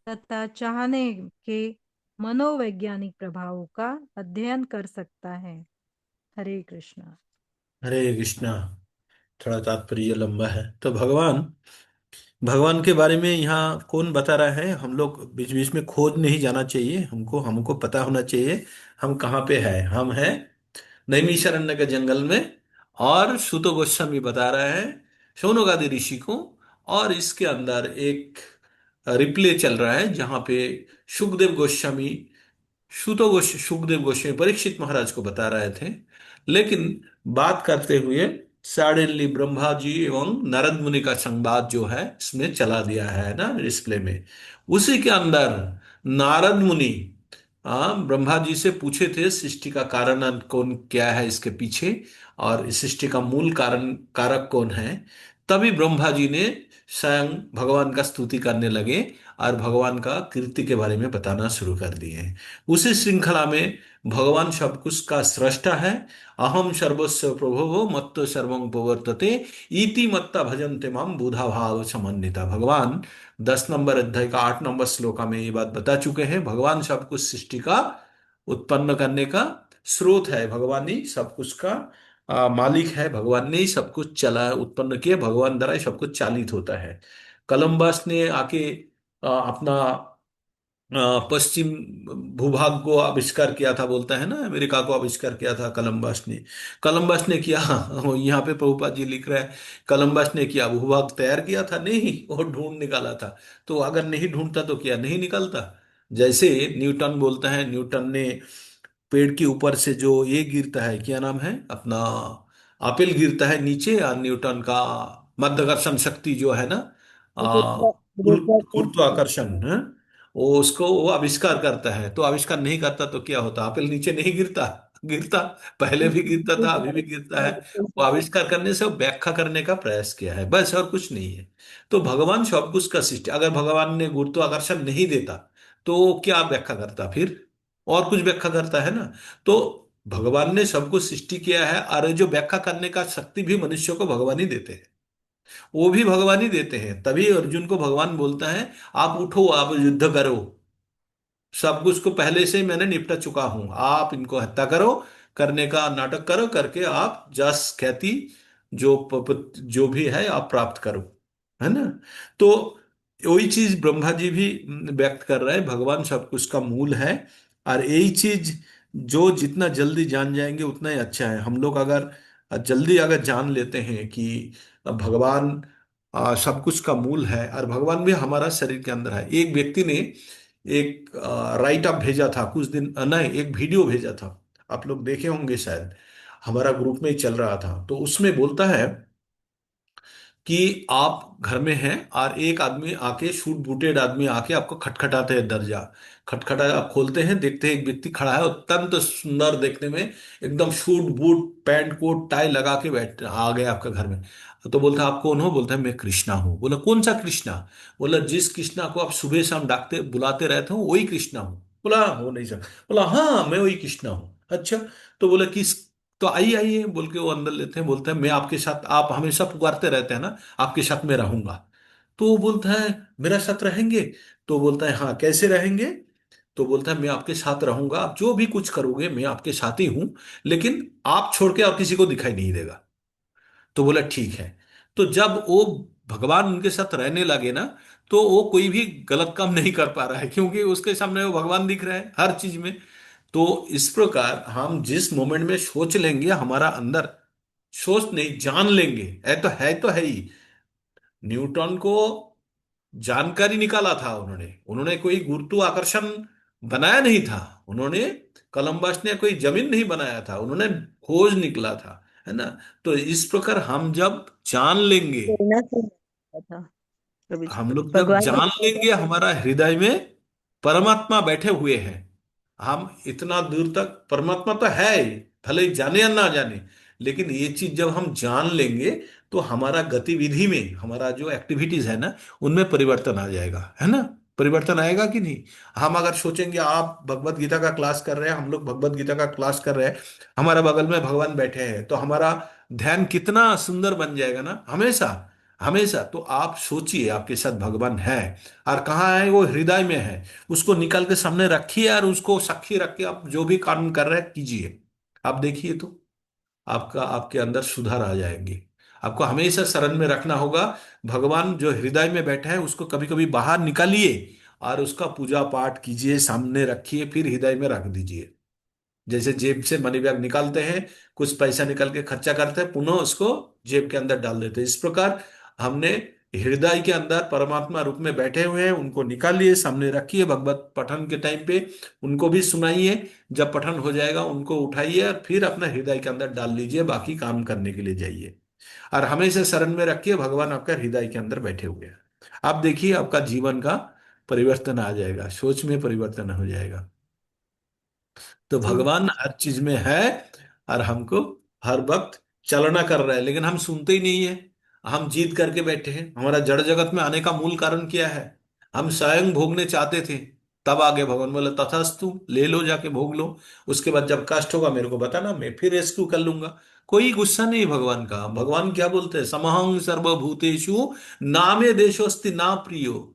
तथा चाहने के मनोवैज्ञानिक प्रभावों का अध्ययन कर सकता है। हरे कृष्णा। हरे कृष्णा। थोड़ा तात्पर्य लंबा है। तो भगवान भगवान के बारे में यहाँ कौन बता रहा है? हम लोग बीच बीच में खोज नहीं जाना चाहिए, हमको हमको पता होना चाहिए हम कहाँ पे हैं। हम हैं नैमिषारण्य के जंगल में, और सूत गोस्वामी बता रहा है शौनकादि ऋषि को। और इसके अंदर एक रिप्ले चल रहा है जहाँ पे सुखदेव गोस्वामी सुखदेव गोस्वामी परीक्षित महाराज को बता रहे थे, लेकिन बात करते हुए सडनली ब्रह्मा जी एवं नारद मुनि का संवाद जो है इसमें चला दिया है ना डिस्प्ले में। उसी के अंदर नारद मुनि ब्रह्मा जी से पूछे थे सृष्टि का कारण कौन क्या है इसके पीछे, और इस सृष्टि का मूल कारण कारक कौन है। तभी ब्रह्मा जी ने स्वयं भगवान का स्तुति करने लगे और भगवान का कीर्ति के बारे में बताना शुरू कर दिए हैं। उसी श्रृंखला में भगवान सब कुछ का सृष्टा है। अहम सर्वस्व प्रभो मत्तो सर्वं प्रवर्तते इति मत्ता भजन्ते माम बुधा भाव समन्विता। भगवान 10 नंबर अध्याय का 8 नंबर श्लोका में ये बात बता चुके हैं। भगवान सब कुछ सृष्टि का उत्पन्न करने का स्रोत है। भगवान ही सब कुछ का मालिक है। भगवान ने ही सब कुछ चला उत्पन्न किया। भगवान द्वारा ही सब कुछ चालित होता है। कलम्बस ने आके अपना पश्चिम भूभाग को आविष्कार किया था, बोलता है ना, अमेरिका को आविष्कार किया था कलम्बस ने। कलम्बस ने किया, यहाँ पे प्रभुपाद जी लिख रहे हैं, कलम्बस ने किया भूभाग तैयार किया था? नहीं, वो ढूंढ निकाला था। तो अगर नहीं ढूंढता तो क्या नहीं निकलता? जैसे न्यूटन बोलता है, न्यूटन ने पेड़ के ऊपर से जो ये गिरता है, क्या नाम है अपना, आपिल गिरता है नीचे, और न्यूटन का माध्याकर्षण शक्ति जो है ना, गुरुत्वाकर्षण है, वो उसको वो आविष्कार करता है। तो आविष्कार नहीं करता तो क्या होता? आपिल नीचे नहीं गिरता? गिरता, पहले भी गिरता था, अभी भी गिरता है। वो आविष्कार करने से वो व्याख्या करने का प्रयास किया है, बस, और कुछ नहीं है। तो भगवान सब कुछ का सृष्टि, अगर भगवान ने गुरुत्वाकर्षण नहीं देता तो क्या व्याख्या करता फिर? और कुछ व्याख्या करता है ना। तो भगवान ने सब कुछ सृष्टि किया है, और जो व्याख्या करने का शक्ति भी मनुष्य को भगवान ही देते हैं। वो भी भगवान ही देते हैं। तभी अर्जुन को भगवान बोलता है, आप उठो, आप युद्ध करो, सब कुछ को पहले से ही मैंने निपटा चुका हूं, आप इनको हत्या करो, करने का नाटक करो, करके आप जस ख्याति जो भी है आप प्राप्त करो, है ना। तो वही चीज ब्रह्मा जी भी व्यक्त कर रहे हैं, भगवान सब कुछ का मूल है। और यही चीज जो जितना जल्दी जान जाएंगे उतना ही अच्छा है। हम लोग अगर जल्दी अगर जान लेते हैं कि भगवान सब कुछ का मूल है, और भगवान भी हमारा शरीर के अंदर है। एक व्यक्ति ने एक राइट अप भेजा था कुछ दिन, नहीं, एक वीडियो भेजा था, आप लोग देखे होंगे शायद, हमारा ग्रुप में ही चल रहा था। तो उसमें बोलता है कि आप घर में हैं और एक आदमी आके, शूट बूटेड आदमी आके आपको खटखटाते हैं दरजा, खटखटा, आप खोलते हैं, देखते हैं एक व्यक्ति खड़ा है, अत्यंत सुंदर देखने में, एकदम suit boot pant coat tie लगा के बैठ आ गए आपके घर में। तो बोलता है आप कौन हो? बोलता है मैं कृष्णा हूँ। बोला कौन सा कृष्णा? बोला जिस कृष्णा को आप सुबह शाम डाकते बुलाते रहते हो वही कृष्णा हूँ। बोला हो नहीं सर। बोला हाँ मैं वही कृष्णा हूँ। अच्छा, तो बोला किस, तो आइए आइए बोल के वो अंदर लेते हैं। बोलते हैं मैं आपके साथ, आप हमेशा पुकारते रहते हैं ना, आपके साथ मैं रहूंगा। तो वो बोलता है मेरा साथ रहेंगे? तो बोलता है हाँ कैसे रहेंगे? तो बोलता है मैं आपके साथ रहूंगा, आप जो भी कुछ करोगे मैं आपके साथ ही हूं, लेकिन आप छोड़ के और किसी को दिखाई नहीं देगा। तो बोला ठीक है। तो जब वो भगवान उनके साथ रहने लगे ना, तो वो कोई भी गलत काम नहीं कर पा रहा है, क्योंकि उसके सामने वो भगवान दिख रहा है हर चीज में। तो इस प्रकार हम जिस मोमेंट में सोच लेंगे, हमारा अंदर, सोच नहीं जान लेंगे, है तो है ही। न्यूटन को जानकारी निकाला था उन्होंने, उन्होंने कोई गुरुत्वाकर्षण बनाया नहीं था, उन्होंने, कोलंबस ने कोई जमीन नहीं बनाया था, उन्होंने खोज निकला था, है ना। तो इस प्रकार हम जब जान लेंगे, प्रेरणा से मिला था प्रभु जी। हम लोग जब भगवान जान लेंगे हमारा हृदय में परमात्मा बैठे हुए हैं, हम इतना दूर तक, परमात्मा तो है ही, भले ही जाने या ना जाने, लेकिन ये चीज जब हम जान लेंगे तो हमारा गतिविधि में, हमारा जो एक्टिविटीज है ना, उनमें परिवर्तन आ जाएगा, है ना। परिवर्तन आएगा कि नहीं? हम अगर सोचेंगे, आप भगवत गीता का क्लास कर रहे हैं, हम लोग भगवत गीता का क्लास कर रहे हैं, हमारा बगल में भगवान बैठे हैं, तो हमारा ध्यान कितना सुंदर बन जाएगा ना, हमेशा हमेशा। तो आप सोचिए आपके साथ भगवान है, और कहाँ है? वो हृदय में है। उसको निकाल के सामने रखिए और उसको साक्षी रख के आप जो भी काम कर रहे हैं कीजिए। आप देखिए तो आपका, आपके अंदर सुधार आ जाएंगे। आपको हमेशा शरण में रखना होगा, भगवान जो हृदय में बैठा है उसको कभी कभी बाहर निकालिए और उसका पूजा पाठ कीजिए, सामने रखिए, फिर हृदय में रख दीजिए। जैसे जेब से मनी बैग निकालते हैं, कुछ पैसा निकाल के खर्चा करते हैं, पुनः उसको जेब के अंदर डाल देते हैं। इस प्रकार हमने हृदय के अंदर परमात्मा रूप में बैठे हुए हैं, उनको निकालिए, सामने रखिए, भगवत पठन के टाइम पे उनको भी सुनाइए, जब पठन हो जाएगा उनको उठाइए और फिर अपना हृदय के अंदर डाल लीजिए, बाकी काम करने के लिए जाइए। और हमेशा शरण में रखिए, भगवान आपका हृदय के अंदर बैठे हुए हैं। आप देखिए आपका जीवन का परिवर्तन आ जाएगा, सोच में परिवर्तन हो जाएगा। तो जी। भगवान हर चीज में है, और हमको हर वक्त चलना कर रहा है, लेकिन हम सुनते ही नहीं है। हम जीत करके बैठे हैं। हमारा जड़ जगत में आने का मूल कारण क्या है? हम स्वयं भोगने चाहते थे, तब आगे भगवान बोला तथास्तु, ले लो जाके भोग लो। उसके बाद जब कष्ट होगा मेरे को बताना, मैं फिर रेस्क्यू कर लूंगा। कोई गुस्सा नहीं भगवान का। भगवान क्या बोलते हैं, समहं सर्वभूतेषु नामे देशोस्ति ना प्रियो,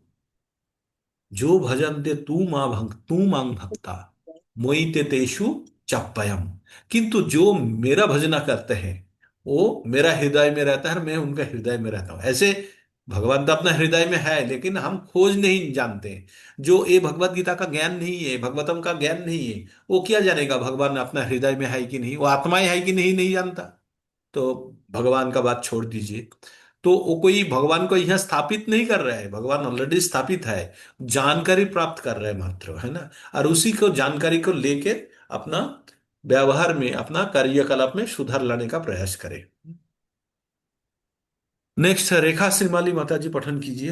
जो भजन्ते तू मांग भक्ता मोहिते तेषु चाप्पयम। किंतु जो मेरा भजना करते हैं वो मेरा हृदय में रहता है और मैं उनका हृदय में रहता हूं। ऐसे भगवान तो अपना हृदय में है, लेकिन हम खोज नहीं जानते। जो ये भगवत गीता का ज्ञान नहीं है, भगवतम का ज्ञान नहीं है, वो क्या जानेगा भगवान अपना हृदय में है कि नहीं, वो आत्माएं है कि नहीं, नहीं जानता। तो भगवान का बात छोड़ दीजिए। तो वो कोई भगवान को यहाँ स्थापित नहीं कर रहा है, भगवान ऑलरेडी स्थापित है। जानकारी प्राप्त कर रहे हैं मात्र, है ना। और उसी को जानकारी को लेके अपना व्यवहार में, अपना कार्यकलाप में सुधार लाने का प्रयास करें। नेक्स्ट रेखा श्रीमाली माता जी पठन कीजिए।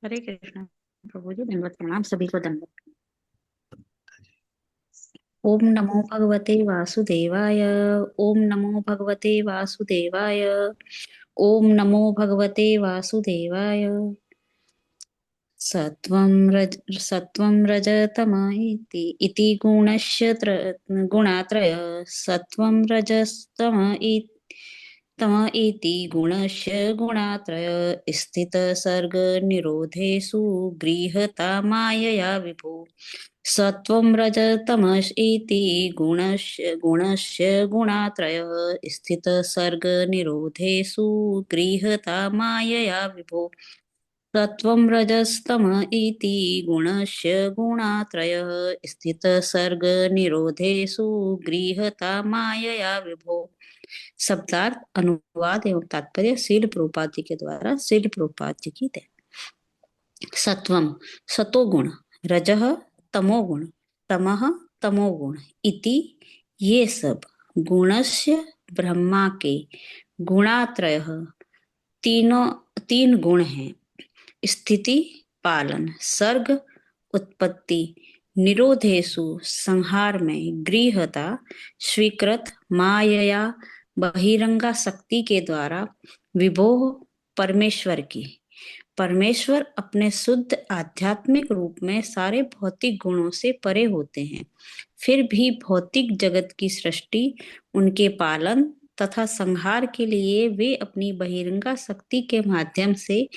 हरे कृष्ण प्रभु जी, दंडवत प्रणाम सभी को, दंडवत। ओम नमो भगवते वासुदेवाय। ओम नमो भगवते वासुदेवाय। ओम नमो भगवते वासुदेवाय। सत्वं रजतम इति गुणात्रय। सत्वं रजस्तम तम इति गुणस्य गुणात्रय। स्थित सर्ग निरोधेषु गृहता मायया विभो। सत्वं रजतमस् इति गुणस्य गुणात्रय। स्थित सर्ग निरोधेषु गृहता मायया विभो। सत्वं रजस्तम इति गुणस्य गुणात्रयः। स्थित सर्ग निरोधेषु गृहता मायया विभो। शब्दार्थ, अनुवाद एवं तात्पर्य श्रील प्रभुपाद जी के द्वारा। श्रील प्रभुपाद जी की जय। सत्वम सतोगुण, रजः तमोगुण, तमः तमोगुण इति ये सब गुणस्य ब्रह्मा के गुणात्रयः तीन गुण हैं। स्थिति पालन, सर्ग उत्पत्ति, निरोधेषु संहार में, गृहता स्वीकृत मायया बहिरंगा शक्ति के द्वारा, विभो परमेश्वर की। परमेश्वर अपने शुद्ध आध्यात्मिक रूप में सारे भौतिक गुणों से परे होते हैं, फिर भी भौतिक जगत की सृष्टि, उनके पालन तथा संहार के लिए वे अपनी बहिरंगा शक्ति के माध्यम से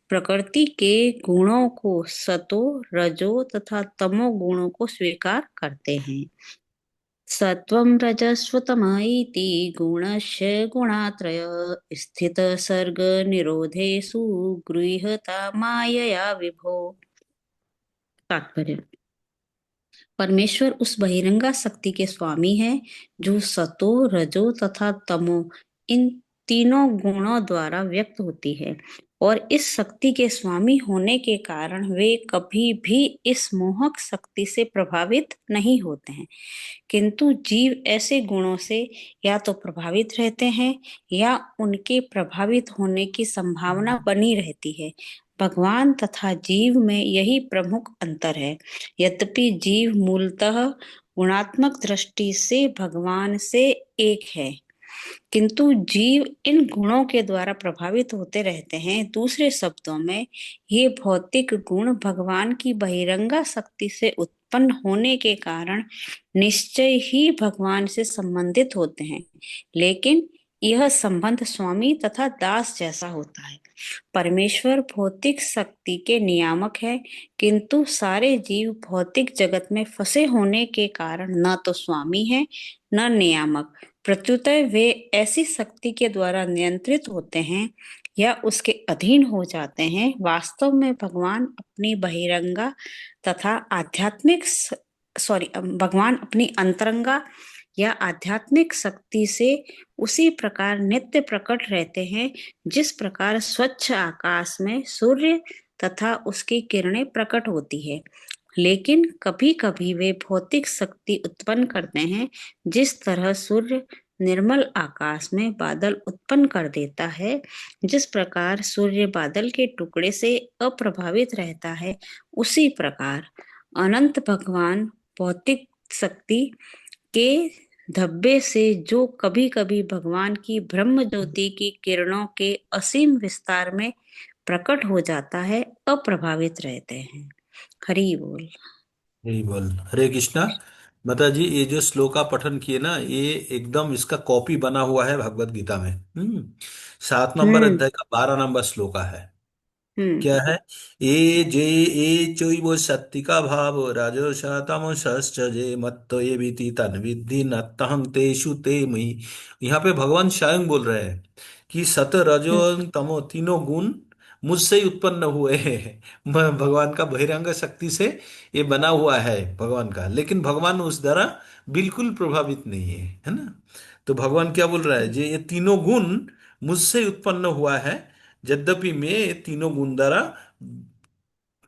प्रकृति के गुणों को, सतो रजो तथा तमो गुणों को स्वीकार करते हैं। सत्वं रजस्वतम इति गुणस्य गुणात्रय। स्थित सर्ग निरोधेषु गृह्यता मायया विभो। तात्पर्य, परमेश्वर उस बहिरंगा शक्ति के स्वामी है जो सतो रजो तथा तमो इन तीनों गुणों द्वारा व्यक्त होती है, और इस शक्ति के स्वामी होने के कारण वे कभी भी इस मोहक शक्ति से प्रभावित नहीं होते हैं। किंतु जीव ऐसे गुणों से या तो प्रभावित रहते हैं या उनके प्रभावित होने की संभावना बनी रहती है। भगवान तथा जीव में यही प्रमुख अंतर है। यद्यपि जीव मूलतः गुणात्मक दृष्टि से भगवान से एक है, किंतु जीव इन गुणों के द्वारा प्रभावित होते रहते हैं। दूसरे शब्दों में, ये भौतिक गुण भगवान की बहिरंगा शक्ति से उत्पन्न होने के कारण निश्चय ही भगवान से संबंधित होते हैं, लेकिन यह संबंध स्वामी तथा दास जैसा होता है। परमेश्वर भौतिक शक्ति के नियामक है, किंतु सारे जीव भौतिक जगत में फंसे होने के कारण न तो स्वामी है न नियामक, प्रत्युतः वे ऐसी शक्ति के द्वारा नियंत्रित होते हैं या उसके अधीन हो जाते हैं। वास्तव में भगवान अपनी बहिरंगा तथा भगवान अपनी अंतरंगा या आध्यात्मिक शक्ति से उसी प्रकार नित्य प्रकट रहते हैं जिस प्रकार स्वच्छ आकाश में सूर्य तथा उसकी किरणें प्रकट होती है। लेकिन कभी कभी वे भौतिक शक्ति उत्पन्न करते हैं, जिस तरह सूर्य निर्मल आकाश में बादल उत्पन्न कर देता है। जिस प्रकार सूर्य बादल के टुकड़े से अप्रभावित रहता है, उसी प्रकार अनंत भगवान भौतिक शक्ति के धब्बे से जो कभी कभी भगवान की ब्रह्म ज्योति की किरणों के असीम विस्तार में प्रकट हो जाता है, अप्रभावित रहते हैं। हरि बोल। यही बोल। हरे कृष्णा। माता जी, ये जो श्लोका पठन किए ना, ये एकदम इसका कॉपी बना हुआ है भगवत गीता में। 7 नंबर हम्म। अध्याय का 12 नंबर श्लोका है। क्या हम्म। है? ये जे ये चैव सत्तिका भाव राजसा तमसश्च जे मत्त ये बीति तन्विद्धि नत्तहं तेषु ते मयि। यहाँ पे भगवान स्वयं बोल रहे हैं कि सत रजो हम्म। तमो तीनों गुण मुझसे ही उत्पन्न हुए हैं। भगवान का बहिरंग शक्ति से ये बना हुआ है भगवान का, लेकिन भगवान उस द्वारा बिल्कुल प्रभावित नहीं है ना। तो भगवान क्या बोल रहा है? जे ये तीनों गुण मुझसे उत्पन्न हुआ है, यद्यपि मैं ये तीनों गुण द्वारा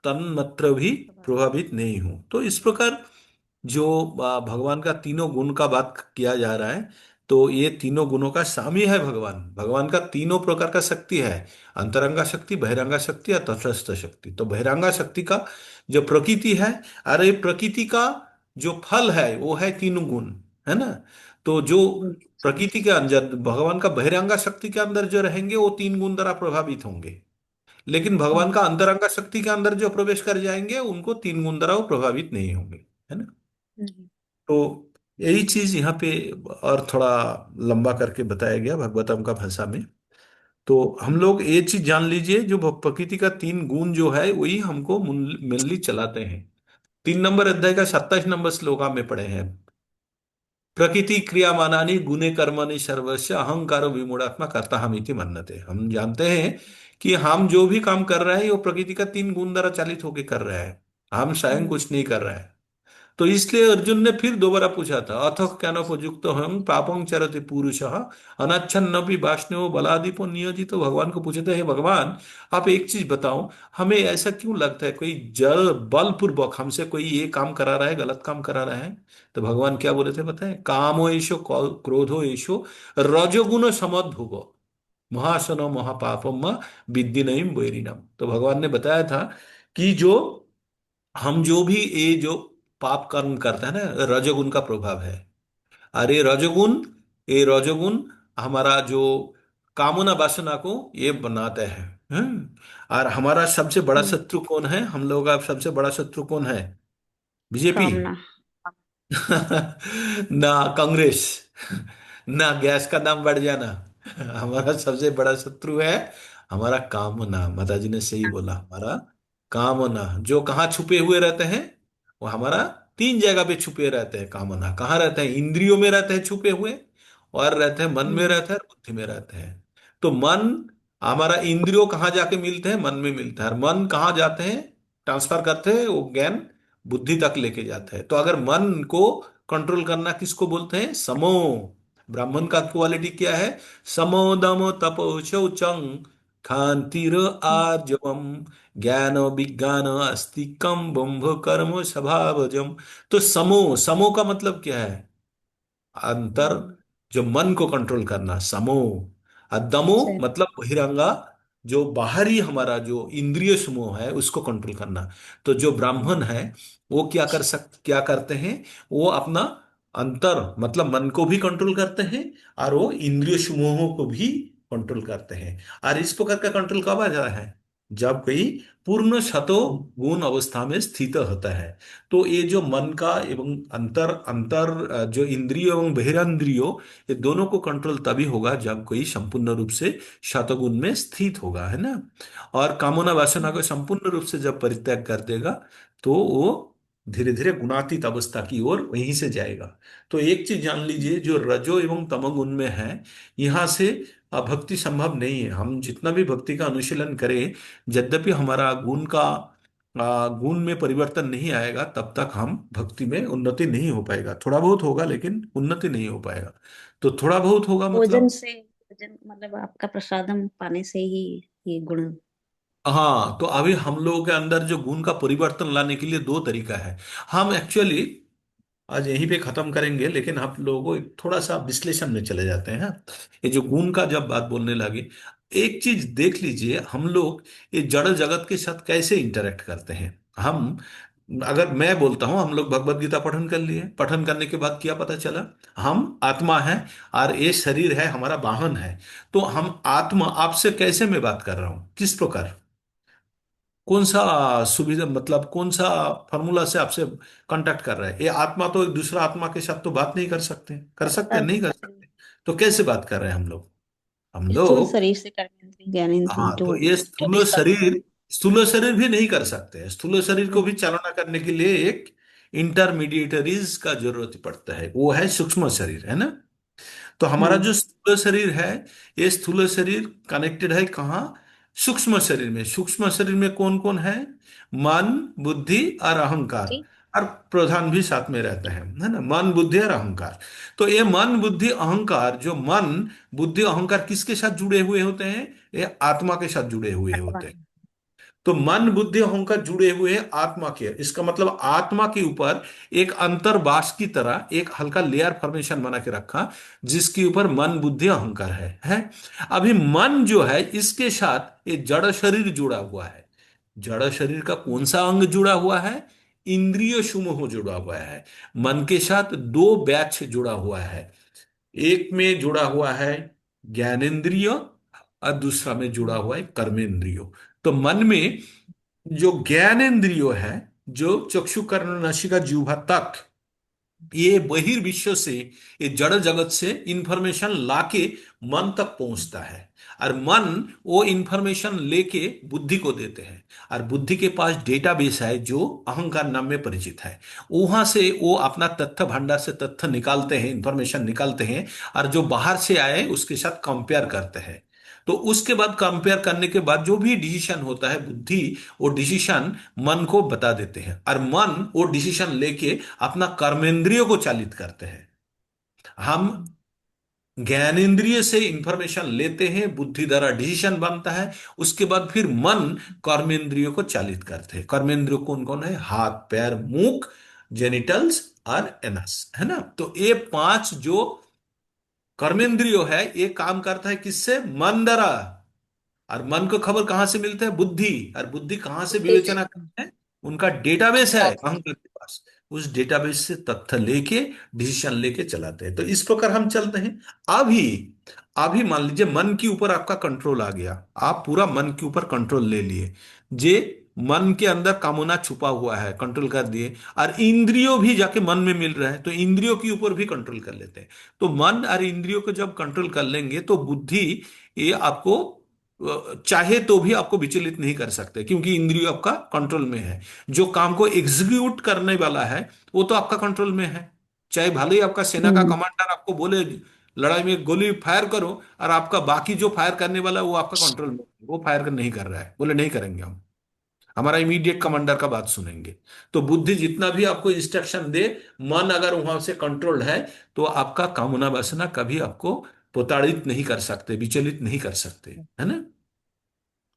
तन्मात्र भी प्रभावित नहीं हूं। तो इस प्रकार जो भगवान का तीनों गुण का बात किया जा रहा है, तो ये तीनों गुणों का स्वामी है भगवान। भगवान का तीनों प्रकार का शक्ति है, अंतरंगा शक्ति, बहिरंगा शक्ति और तटस्थ शक्ति। तो बहिरंगा शक्ति का जो प्रकृति है, अरे प्रकृति का जो फल है वो है तीनों गुण, है ना। तो जो प्रकृति के अंदर भगवान का बहिरंगा शक्ति के अंदर जो रहेंगे वो 3 गुण द्वारा प्रभावित होंगे, लेकिन भगवान का अंतरंगा शक्ति के अंदर जो प्रवेश कर जाएंगे उनको 3 गुण द्वारा वो प्रभावित नहीं होंगे, है ना। हम्म। तो यही चीज यहाँ पे और थोड़ा लंबा करके बताया गया भगवतम का भाषा में। तो हम लोग ये चीज जान लीजिए, जो प्रकृति का 3 गुण जो है वही हमको मेनली चलाते हैं। 3 नंबर अध्याय का 27 नंबर श्लोका में पढ़े हैं। प्रकृति क्रियामानानि गुणे कर्मणि सर्वस्य अहंकारो विमूढ़ात्मा कर्ता हम इति मन्यते। हम जानते हैं कि हम जो भी काम कर रहे हैं वो प्रकृति का 3 गुण द्वारा चालित होकर कर रहे हैं, हम स्वयं कुछ नहीं कर रहे हैं। तो इसलिए अर्जुन ने फिर दोबारा पूछा था, अथ ज्ञान उपयुक्त हम पापं चरति पुरुष अनच्छन्नपि वाष्णव बलादीपो नियोजित। तो भगवान को पूछे थे, हे भगवान, आप एक चीज बताओ, हमें ऐसा क्यों लगता है कोई जल बलपूर्वक हमसे कोई ये काम करा रहा है, गलत काम करा रहा है? तो भगवान क्या बोले थे बताएं, कामो एषो क्रोधो एषो रजोगुण समद्भुव महासनो महापापम विद्धि नहीं वैरिणम। तो भगवान ने बताया था कि जो हम जो भी ये जो पाप कर्म करते हैं ना, रजोगुण का प्रभाव है। अरे रजोगुण, ये रजोगुण हमारा जो कामना वासना को ये बनाते हैं। और हमारा सबसे बड़ा शत्रु कौन है? हम लोगों का सबसे बड़ा शत्रु कौन है? बीजेपी? कामना। ना कांग्रेस, ना गैस का दाम बढ़ जाना। हमारा सबसे बड़ा शत्रु है हमारा कामना। माता जी ने सही बोला, हमारा कामना जो कहाँ छुपे हुए रहते हैं, वो हमारा 3 जगह पे छुपे रहते हैं। कामना कहाँ रहते हैं? इंद्रियों में रहते हैं छुपे हुए, और रहते हैं मन में, रहते हैं और बुद्धि में रहते हैं। तो मन, हमारा इंद्रियों कहाँ जाके मिलते हैं? मन में मिलते हैं। और मन कहाँ जाते हैं, ट्रांसफर करते हैं? वो ज्ञान बुद्धि तक लेके जाते हैं। तो अगर मन को कंट्रोल करना किसको बोलते हैं? समो। ब्राह्मण का क्वालिटी क्या है? समो दमो तपो शौचं खांतिर आर्जवम ज्ञान विज्ञान आस्तिकम ब्रह्म कर्म स्वभावजम। तो समो, समो का मतलब क्या है? अंतर, जो मन को कंट्रोल करना, समो। और दमो अच्छा। मतलब बहिरंगा, जो बाहरी हमारा जो इंद्रिय समूह है उसको कंट्रोल करना। तो जो ब्राह्मण है वो क्या करते हैं? वो अपना अंतर मतलब मन को भी कंट्रोल करते हैं, और वो इंद्रिय समूहों को भी कंट्रोल करते हैं। और इस प्रकार का कंट्रोल कब आ जाता है? जब कोई पूर्ण सतो गुण अवस्था में स्थित होता है। तो ये जो मन का एवं अंतर अंतर जो इंद्रिय एवं बहिरेंद्रियो, ये दोनों को कंट्रोल तभी होगा जब कोई संपूर्ण रूप से शतगुण में स्थित होगा, है ना। और कामना वासना को संपूर्ण रूप से जब परित्याग कर देगा, तो वो धीरे धीरे गुणातीत अवस्था की ओर वहीं से जाएगा। तो एक चीज जान लीजिए, जो रजो एवं तमोगुण में है, यहाँ से भक्ति संभव नहीं है। हम जितना भी भक्ति का अनुशीलन करें, यद्यपि हमारा गुण में परिवर्तन नहीं आएगा, तब तक हम भक्ति में उन्नति नहीं हो पाएगा। थोड़ा बहुत होगा लेकिन उन्नति नहीं हो पाएगा। तो थोड़ा बहुत होगा भोजन मतलब, से, भोजन मतलब आपका प्रसादम पाने से ही ये गुण। हाँ। तो अभी हम लोगों के अंदर जो गुण का परिवर्तन लाने के लिए 2 तरीका है। हम एक्चुअली आज यहीं पे खत्म करेंगे, लेकिन आप लोगों को एक थोड़ा सा विश्लेषण में चले जाते हैं। ये जो गुण का जब बात बोलने लगे, एक चीज देख लीजिए, हम लोग ये जड़ जगत के साथ कैसे इंटरेक्ट करते हैं। हम, अगर मैं बोलता हूं हम लोग भगवत गीता पठन कर लिए, पठन करने के बाद क्या पता चला? हम आत्मा है और ये शरीर है हमारा वाहन है। तो हम आत्मा, आपसे कैसे मैं बात कर रहा हूं, किस प्रकार? कौन सा सुविधा, मतलब कौन सा फॉर्मूला से आपसे कांटेक्ट कर रहा है? ये आत्मा तो एक दूसरा आत्मा के साथ तो बात नहीं कर सकते, कर सकते हैं? नहीं कर सकते। तो कैसे बात कर रहे हैं हम लोग? हम स्थूल लोग, शरीर से कर्मेंद्रिय ज्ञानेंद्रिय हाँ, जो तो ये जो भी स्थूल शरीर भी नहीं कर सकते हैं। स्थूल शरीर को हम्म, भी चालना करने के लिए एक इंटरमीडिएटरीज का जरूरत पड़ता है, वो है सूक्ष्म शरीर, है ना। तो हमारा हाँ जो स्थूल शरीर है, ये स्थूल शरीर कनेक्टेड है कहाँ? सूक्ष्म शरीर में। सूक्ष्म शरीर में कौन कौन है? मन, बुद्धि और अहंकार। जी और प्रधान भी साथ में रहता है ना। मन, बुद्धि और अहंकार। तो ये मन, बुद्धि, अहंकार, जो मन, बुद्धि, अहंकार किसके साथ जुड़े हुए होते हैं? ये आत्मा के साथ जुड़े हुए आत्मा होते हैं। तो मन, बुद्धि, अहंकार जुड़े हुए हैं आत्मा के। इसका मतलब आत्मा के ऊपर एक अंतर्बास की तरह एक हल्का लेयर फॉर्मेशन बना के रखा, जिसके ऊपर मन, बुद्धि, अहंकार है। अभी मन जो है, इसके साथ ये जड़ शरीर जुड़ा हुआ है। जड़ शरीर का कौन सा अंग जुड़ा हुआ है? इंद्रिय समूह जुड़ा हुआ है। मन के साथ दो बैच जुड़ा हुआ है। एक में जुड़ा हुआ है ज्ञानेंद्रिय, और दूसरा में जुड़ा हुआ है कर्मेंद्रिय। तो मन में जो ज्ञानेंद्रियो है, जो चक्षु, कर्ण, नासिका, जिह्वा तक, ये बहिर्विश्व से, ये जड़ जगत से इंफॉर्मेशन लाके मन तक पहुंचता है। और मन वो इंफॉर्मेशन लेके बुद्धि को देते हैं। और बुद्धि के पास डेटाबेस है जो अहंकार नाम में परिचित है। वहां से वो अपना तथ्य भंडार से तथ्य निकालते हैं, इंफॉर्मेशन निकालते हैं। और जो बाहर से आए उसके साथ कंपेयर करते हैं। तो उसके बाद कंपेयर करने के बाद जो भी डिसीजन होता है, बुद्धि वो डिसीजन मन को बता देते हैं। और मन वो डिसीजन लेके अपना कर्मेंद्रियों को चालित करते हैं। हम ज्ञानेंद्रिय से इंफॉर्मेशन लेते हैं, बुद्धि द्वारा डिसीजन बनता है। उसके बाद फिर मन कर्मेंद्रियों को चालित करते हैं। कर्मेंद्रिय कौन कौन है? हाथ, पैर, मुख, जेनिटल्स और एनस, है ना। तो ये पांच जो कर्मेंद्रियो है, ये काम करता है किससे? मन द्वारा। और मन को खबर कहां से मिलता है? बुद्धि। और बुद्धि कहां से बुद्धि विवेचना से करता है? उनका डेटाबेस है शास्त्र अहंकार के पास। उस डेटाबेस से तथ्य लेके डिसीजन लेके चलाते हैं। तो इस प्रकार हम चलते हैं। अभी अभी मान लीजिए मन के ऊपर आपका कंट्रोल आ गया। आप पूरा मन के ऊपर कंट्रोल ले लिए। जे मन के अंदर कामना छुपा हुआ है, कंट्रोल कर दिए। और इंद्रियों भी जाके मन में मिल रहा है, तो इंद्रियों के ऊपर भी कंट्रोल कर लेते हैं। तो मन और इंद्रियों को जब कंट्रोल कर लेंगे तो बुद्धि, ये आपको चाहे तो भी आपको विचलित नहीं कर सकते, क्योंकि इंद्रिय आपका कंट्रोल में है। जो काम को एग्जीक्यूट करने वाला है वो तो आपका कंट्रोल में है। चाहे भले ही आपका सेना का हम्म कमांडर आपको बोले लड़ाई में गोली फायर करो, और आपका बाकी जो फायर करने वाला है वो आपका कंट्रोल में है, वो फायर नहीं कर रहा है, बोले नहीं करेंगे हम, हमारा इमीडिएट कमांडर का बात सुनेंगे। तो बुद्धि जितना भी आपको इंस्ट्रक्शन दे, मन अगर वहां से कंट्रोल्ड है, तो आपका कामना वासना कभी आपको प्रताड़ित नहीं कर सकते, विचलित नहीं कर सकते, है ना।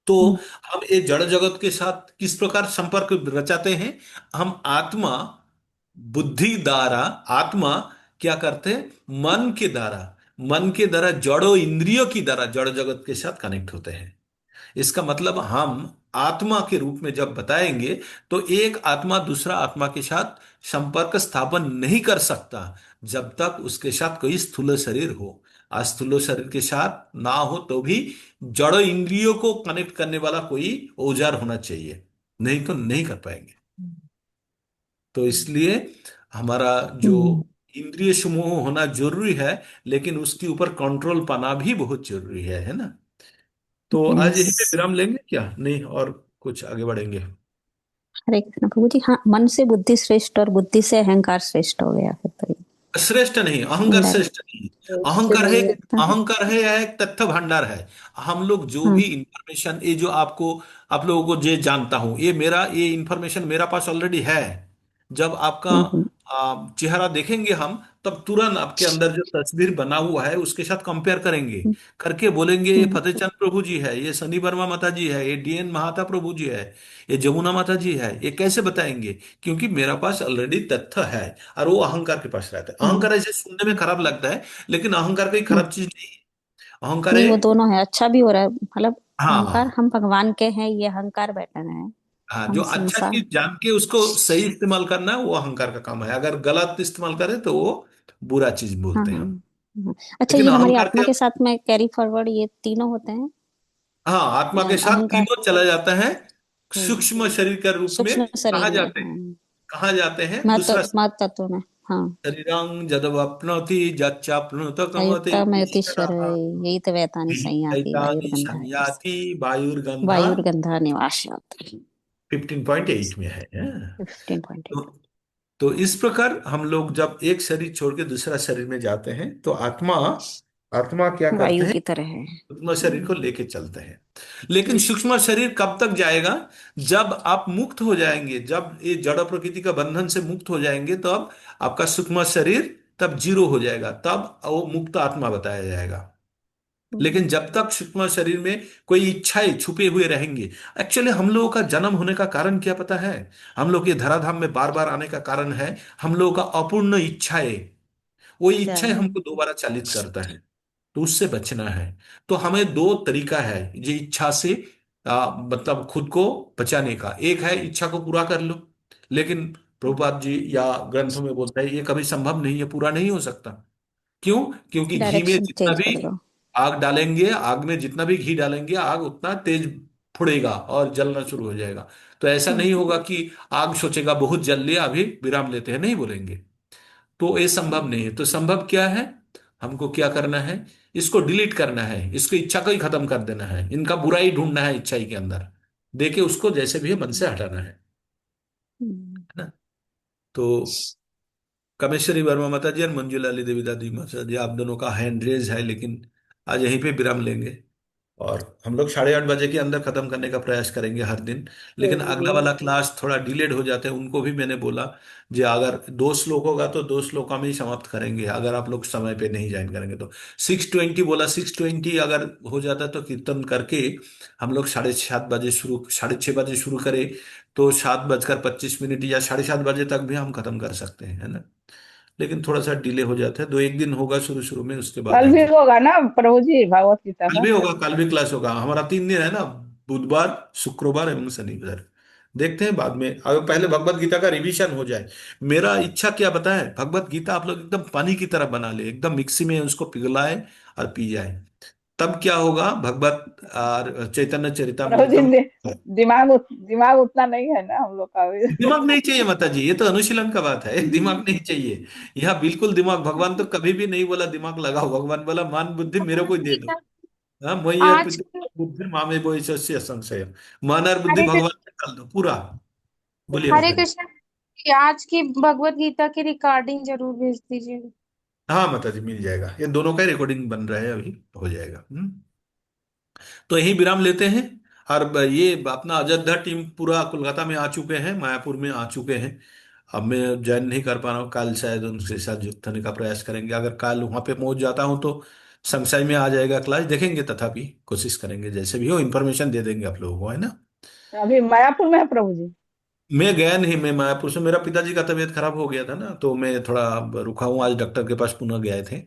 तो हम्म, हम ये जड़ जगत के साथ किस प्रकार संपर्क रचाते हैं? हम आत्मा, बुद्धि द्वारा, आत्मा क्या करते हैं? मन के द्वारा जड़ो इंद्रियों की द्वारा जड़ जगत के साथ कनेक्ट होते हैं। इसका मतलब हम आत्मा के रूप में जब बताएंगे, तो एक आत्मा दूसरा आत्मा के साथ संपर्क स्थापन नहीं कर सकता जब तक उसके साथ कोई स्थूल शरीर हो। स्थूल शरीर के साथ ना हो तो भी जड़ इंद्रियों को कनेक्ट करने वाला कोई औजार होना चाहिए, नहीं तो नहीं कर पाएंगे। तो इसलिए हमारा जो हम्म, इंद्रिय समूह होना जरूरी है, लेकिन उसके ऊपर कंट्रोल पाना भी बहुत जरूरी है ना। तो आज यस। यही पे विराम लेंगे क्या? नहीं, और कुछ आगे बढ़ेंगे? हरे कृष्ण प्रभु जी। हाँ, मन से बुद्धि श्रेष्ठ और बुद्धि से अहंकार श्रेष्ठ हो गया फिर तो। श्रेष्ठ नहीं, अहंकार श्रेष्ठ इनडायरेक्ट नहीं। से अहंकार है, नहीं लगता है। अहंकार है या एक तथ्य भंडार है। हम लोग जो हाँ भी इंफॉर्मेशन, ये जो आपको, आप लोगों को जो जानता हूं, ये इंफॉर्मेशन मेरा पास ऑलरेडी है। जब आपका हम्म, चेहरा देखेंगे हम, तब तुरंत आपके अंदर जो तस्वीर बना हुआ है उसके साथ कंपेयर करेंगे, हम्म, करके बोलेंगे ये हम्म, फतेहचंद प्रभु जी है, ये सनी वर्मा माता जी है, ये डीएन महाता प्रभु जी है, ये जमुना माता जी है। ये कैसे बताएंगे? क्योंकि मेरा पास ऑलरेडी तथ्य है। और वो अहंकार के पास रहता है। हम्म, अहंकार ऐसे सुनने में खराब लगता है, लेकिन अहंकार कोई हम्म। खराब चीज नहीं है। अहंकार नहीं, है, वो दोनों है, अच्छा भी हो रहा है मतलब। अहंकार, हाँ, हम भगवान के हैं, ये अहंकार बेटर है। हाँ, जो हम अच्छा संसार। चीज जान के उसको सही इस्तेमाल करना है, वो अहंकार का काम है। अगर गलत इस्तेमाल करे तो वो बुरा चीज हाँ बोलते हैं हाँ हम। हाँ। अच्छा, लेकिन ये हमारी अहंकार आत्मा के, के साथ में कैरी फॉरवर्ड ये तीनों होते हैं। हाँ, आत्मा के साथ अहंकार। तीनों चला जाता है। सूक्ष्म शरीर के रूप में सूक्ष्म कहा शरीर में, जाते हैं, कहा जाते हैं दूसरा महत्व तत्व में। हाँ, शरीरं जदवाप्नोति जच्चाप्नुत कमते अयुक्तमयोतीश्वर, ईश्वरः यही तो वैतानि संयाति एतानि वायुर्गंधा, संयाति वायुर्गंधा। वायुर्गंधा निवास्यात्। 15.8 में है। 15.8। तो, तो इस प्रकार हम लोग जब एक शरीर छोड़ के दूसरा शरीर में जाते हैं तो आत्मा आत्मा क्या करते वायु हैं, की तरह है। सूक्ष्म शरीर को लेके चलते हैं। लेकिन सूक्ष्म शरीर कब तक जाएगा? जब आप मुक्त हो जाएंगे, जब ये जड़ प्रकृति का बंधन से मुक्त हो जाएंगे, तब आपका सूक्ष्म शरीर तब जीरो हो जाएगा, तब वो मुक्त आत्मा बताया जाएगा। लेकिन जब तक सूक्ष्म शरीर में कोई इच्छाएं छुपे हुए रहेंगे। एक्चुअली हम लोगों का जन्म होने का कारण क्या पता है? हम लोग ये धराधाम में बार बार आने का कारण है हम लोगों का अपूर्ण इच्छाएं। वो इच्छाएं चाहे हमको दोबारा चालित करता है, तो उससे बचना है। तो हमें दो तरीका है ये इच्छा से मतलब खुद को बचाने का। एक है इच्छा को पूरा कर लो, लेकिन प्रभुपाद जी या ग्रंथों में बोलता है ये कभी संभव नहीं है, पूरा नहीं हो सकता। क्यों? क्योंकि घी में डायरेक्शन जितना चेंज भी कर दो। आग डालेंगे, आग में जितना भी घी डालेंगे, आग उतना तेज फुड़ेगा और जलना शुरू हो जाएगा। तो ऐसा नहीं होगा कि आग सोचेगा बहुत जल लिया अभी विराम लेते हैं, नहीं बोलेंगे। तो ये संभव नहीं है। तो संभव क्या है? हमको क्या करना है? इसको डिलीट करना है, इसको इच्छा को ही खत्म कर देना है, इनका बुराई ढूंढना है इच्छा ही के अंदर, देके उसको जैसे भी है मन से हटाना है ना। तो कामेश्वरी वर्मा माता जी और मंजूलाली देवी दादी माता जी, आप दोनों का हैंड रेज है, लेकिन आज यहीं पे विराम लेंगे। और हम लोग 8:30 बजे के अंदर खत्म करने का प्रयास करेंगे हर दिन। लेकिन प्रभु जी। अगला वाला क्लास थोड़ा डिलेड हो जाते हैं, उनको भी मैंने बोला जी अगर 2 श्लोक होगा तो 2 श्लोक में ही समाप्त करेंगे, अगर आप लोग समय पे नहीं ज्वाइन करेंगे तो। 6:20 बोला, 6:20 अगर हो जाता तो कीर्तन करके हम लोग 7:30 बजे शुरू, 6:30 बजे शुरू करें तो 7:25 या 7:30 बजे तक भी हम खत्म कर सकते हैं, है ना। लेकिन थोड़ा सा डिले हो जाता है, 2 1 दिन होगा शुरू शुरू में, उसके बाद कल भी आगे। होगा ना प्रभु जी भागवत गीता कल का? भी होगा, कल भी क्लास होगा, हमारा 3 दिन है ना, बुधवार शुक्रवार एवं शनिवार। देखते हैं बाद में, अगर पहले भगवत गीता का रिवीजन हो जाए। मेरा इच्छा क्या बताए, भगवत गीता आप लोग एकदम पानी की तरह बना ले, एकदम मिक्सी में उसको पिघलाए और पी जाए। तब क्या होगा, भगवत और चैतन्य प्रभु जी चरितामृतम। दिमाग उतना नहीं है ना हम लोग का अभी। दिमाग नहीं चाहिए माता जी, ये तो अनुशीलन का बात है, दिमाग नहीं चाहिए। यहाँ बिल्कुल दिमाग, भगवान तो कभी भी नहीं बोला दिमाग लगाओ, भगवान बोला मान बुद्धि मेरे को दे दो। हाँ, मयि आज अर्पित की बुद्धि मामे बोइसस्य संशय। मन और बुद्धि हरे भगवान कृष्ण, पे डाल दो पूरा। बोलिए हरे माता जी। कृष्ण जी, आज की भगवत गीता की रिकॉर्डिंग जरूर भेज दीजिएगा। हाँ माता जी, मिल जाएगा, ये दोनों का रिकॉर्डिंग बन रहा है, अभी हो जाएगा। तो यही विराम लेते हैं। और ये अपना अयोध्या टीम पूरा कोलकाता में आ चुके हैं, मायापुर में आ चुके हैं। अब मैं ज्वाइन नहीं कर पा रहा हूँ, कल शायद उनके साथ जुड़ने का प्रयास करेंगे, अगर कल वहां पे पहुंच जाता हूँ तो संशय में आ जाएगा क्लास, देखेंगे, तथापि कोशिश करेंगे, जैसे भी हो इन्फॉर्मेशन दे देंगे आप लोगों को, है ना। अभी मायापुर में है प्रभु जी? मैं गया नहीं, मैं मायापुर से, मेरा पिताजी का तबीयत खराब हो गया था ना, तो मैं थोड़ा रुका हूँ, आज डॉक्टर के पास पुनः गए थे,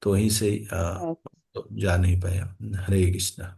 तो वहीं से ओ, तो जा नहीं पाया। हरे कृष्णा।